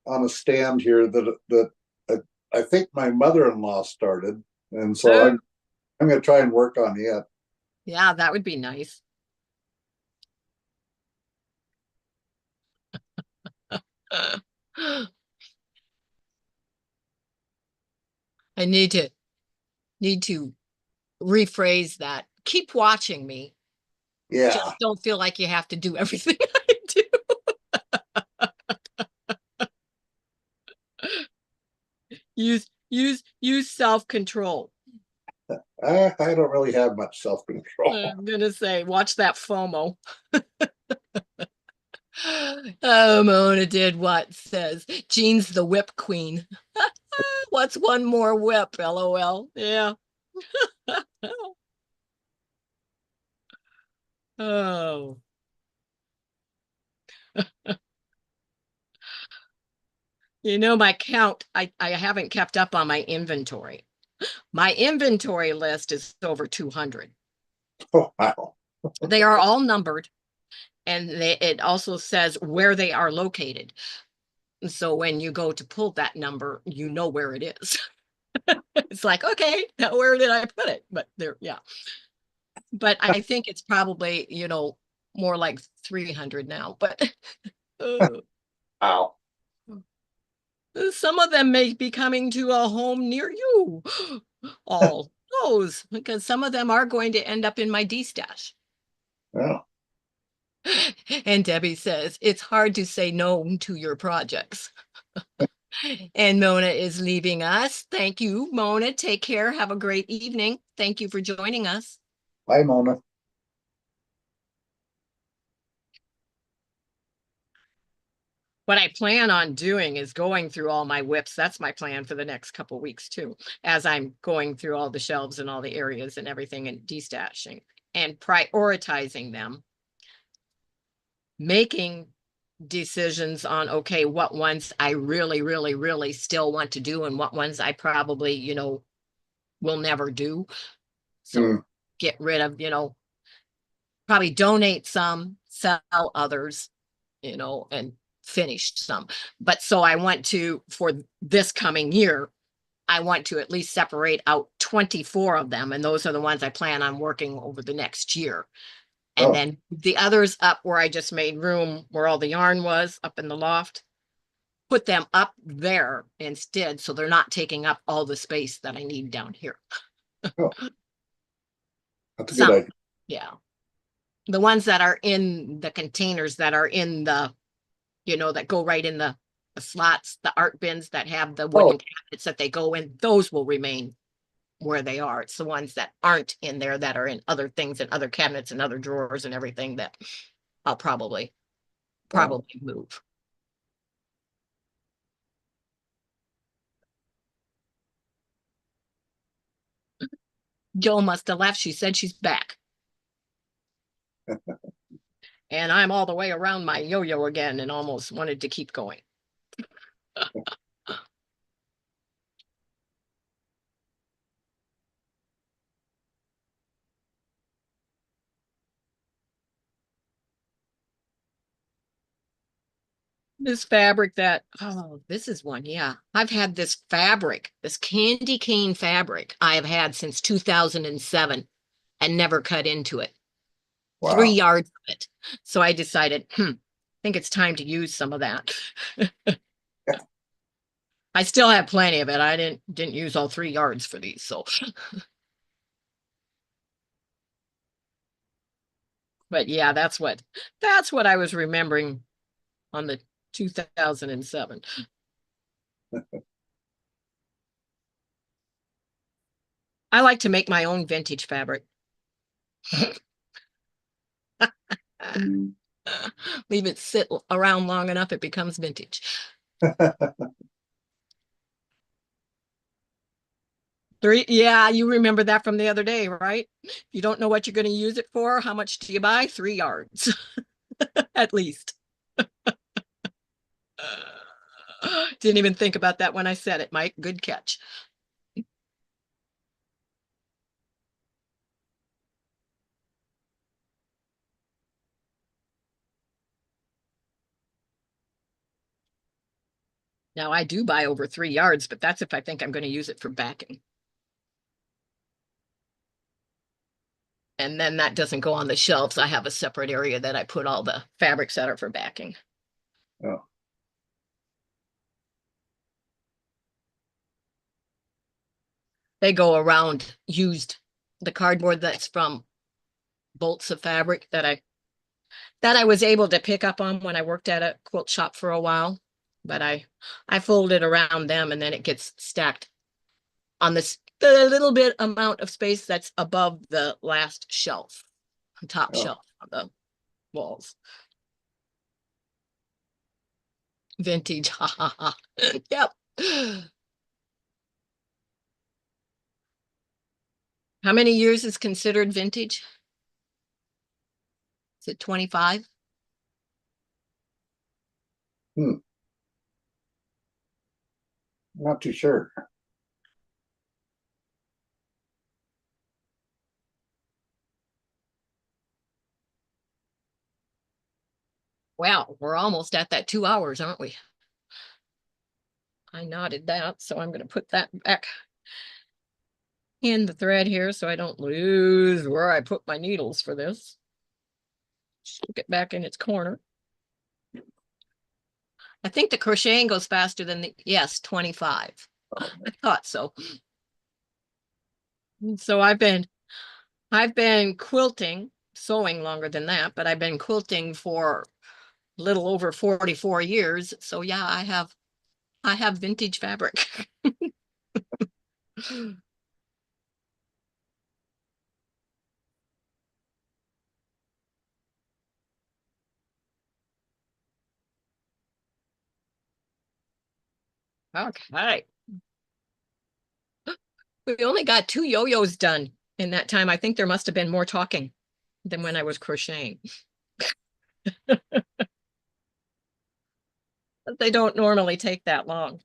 a stand here that I think my mother-in-law started, and so Oh, I'm gonna try and work on it. yeah, that would be nice. I need to rephrase that. Keep watching me. Yeah, Just don't feel like you have to do everything I do. Use self-control. I don't really have much self-control. I'm gonna say, watch that FOMO. Oh, Mona did what says Jean's the whip queen. What's one more whip? LOL. Yeah. Oh, my count, I haven't kept up on my inventory. My inventory list is over 200. Oh, wow. They are all numbered, and it also says where they are located. So when you go to pull that number, you know where it is. It's like, okay, now where did I put it? But there, yeah. But I think it's probably, more like 300 now. But uh, Wow. some of them may be coming to a home near you. All those, because some of them are going to end up in my D stash. Well, And Debbie says, it's hard to say no to your projects. And Mona is leaving us. Thank you, Mona. Take care. Have a great evening. Thank you for joining us. bye, Mona. What I plan on doing is going through all my WIPs. That's my plan for the next couple weeks too, as I'm going through all the shelves and all the areas and everything and destashing and prioritizing them, making decisions on, okay, what ones I really, really, really still want to do and what ones I probably, will never do. Hmm. So get rid of, probably donate some, sell others, and finished some. But so I want to, for this coming year, I want to at least separate out 24 of them. And those are the ones I plan on working over the next year. And Oh, then the others up where I just made room where all the yarn was up in the loft, put them up there instead. So they're not taking up all the space that I need down here. oh, that's a good Some, idea. yeah. The ones that are in the containers that are in the, that go right in the slots, the art bins that have the Oh, wooden cabinets that they go in, those will remain where they are. It's the ones that aren't in there that are in other things and other cabinets and other drawers and everything that I'll probably oh, move. Jill must have left. She said she's back. And I'm all the way around my yo-yo again and almost wanted to keep going. This fabric this is one. Yeah. I've had this fabric, this candy cane fabric I have had since 2007 and never cut into it. Three wow. yards of it. So I decided, I think it's time to use some of that. I still have plenty of it. I didn't use all 3 yards for these. So, but yeah, that's what I was remembering on the 2007. I like to make my own vintage fabric. Leave it sit around long enough, it becomes vintage. Yeah, you remember that from the other day, right? You don't know what you're going to use it for. How much do you buy? 3 yards at least. Didn't even think about that when I said it, Mike. Good catch. Now I do buy over 3 yards, but that's if I think I'm going to use it for backing. And then that doesn't go on the shelves. I have a separate area that I put all the fabrics that are for backing. Oh, They go around used the cardboard that's from bolts of fabric that I was able to pick up on when I worked at a quilt shop for a while. But I fold it around them and then it gets stacked on this the little bit amount of space that's above the last shelf, top oh, shelf on the walls. Vintage. Ha ha ha. Yep. How many years is considered vintage? Is it 25? hmm. Not too sure. Wow, we're almost at that 2 hours, aren't we? I knotted that, so I'm going to put that back in the thread here so I don't lose where I put my needles for this. Stick it back in its corner. I think the crocheting goes faster than the, yes, 25. I thought so. So I've been quilting, sewing longer than that, but I've been quilting for a little over 44 years. So yeah, I have vintage fabric. Okay. We only got 2 yo-yos done in that time. I think there must have been more talking than when I was crocheting. But they don't normally take that long.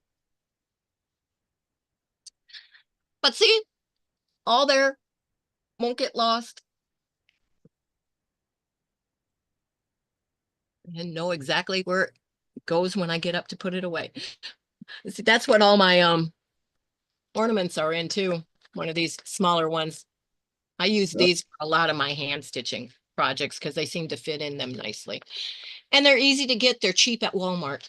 But see, all there won't get lost and know exactly where it goes when I get up to put it away. See, that's what all my ornaments are in too. One of these smaller ones. I use Oh, these for a lot of my hand stitching projects because they seem to fit in them nicely. And they're easy to get. They're cheap at Walmart.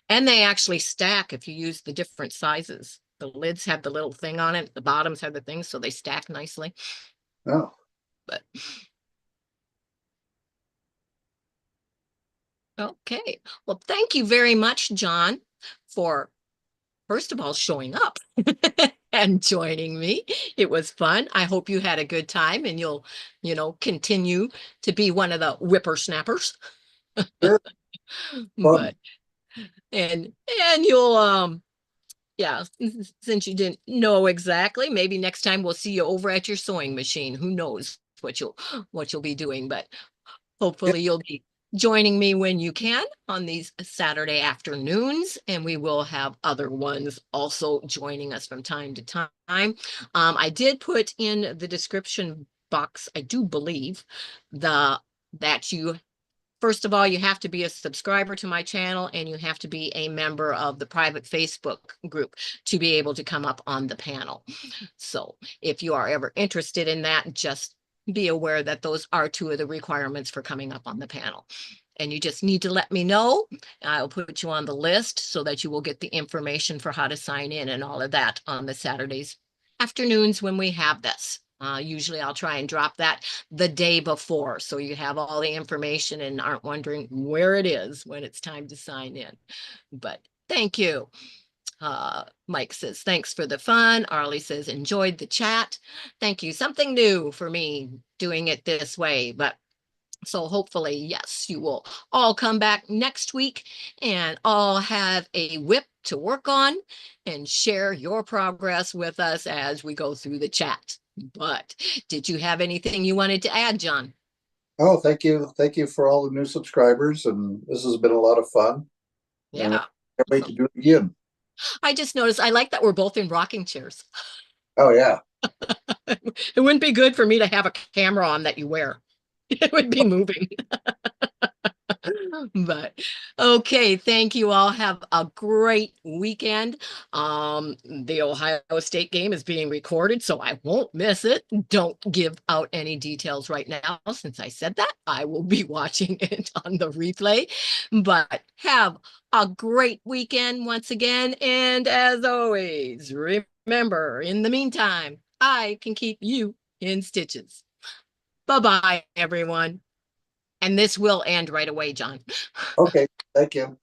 And they actually stack if you use the different sizes. The lids have the little thing on it. The bottoms have the thing, so they stack nicely. oh, But okay. Well, thank you very much, John, for first of all showing up and joining me. It was fun. I hope you had a good time and you'll continue to be one of the whippersnappers. sure. Fun. But and you'll yeah, since you didn't know exactly, maybe next time we'll see you over at your sewing machine. Who knows what you'll be doing, but Yeah, hopefully you'll be joining me when you can on these Saturday afternoons, and we will have other ones also joining us from time to time. I did put in the description box, I do believe, that you first of all, you have to be a subscriber to my channel and you have to be a member of the private Facebook group to be able to come up on the panel. So if you are ever interested in that, just be aware that those are two of the requirements for coming up on the panel. And you just need to let me know. I'll put you on the list so that you will get the information for how to sign in and all of that on the Saturdays afternoons when we have this. Usually I'll try and drop that the day before so you have all the information and aren't wondering where it is when it's time to sign in. But thank you. Mike says, thanks for the fun. Arlie says, enjoyed the chat. Thank you. Something new for me doing it this way, but so hopefully, yes, you will all come back next week and all have a whip to work on and share your progress with us as we go through the chat. But did you have anything you wanted to add, John? oh, thank you. Thank you for all the new subscribers. And this has been a lot of fun. And I Yeah. can't wait to do it again. I just noticed I like that we're both in rocking chairs. Oh, yeah. It wouldn't be good for me to have a camera on that you wear. It would be moving. But okay, thank you all. Have a great weekend. The Ohio State game is being recorded, so I won't miss it. Don't give out any details right now. Since I said that, I will be watching it on the replay. But have a great weekend once again. And as always, remember, in the meantime, I can keep you in stitches. Bye-bye, everyone. And this will end right away, John. Okay, thank you.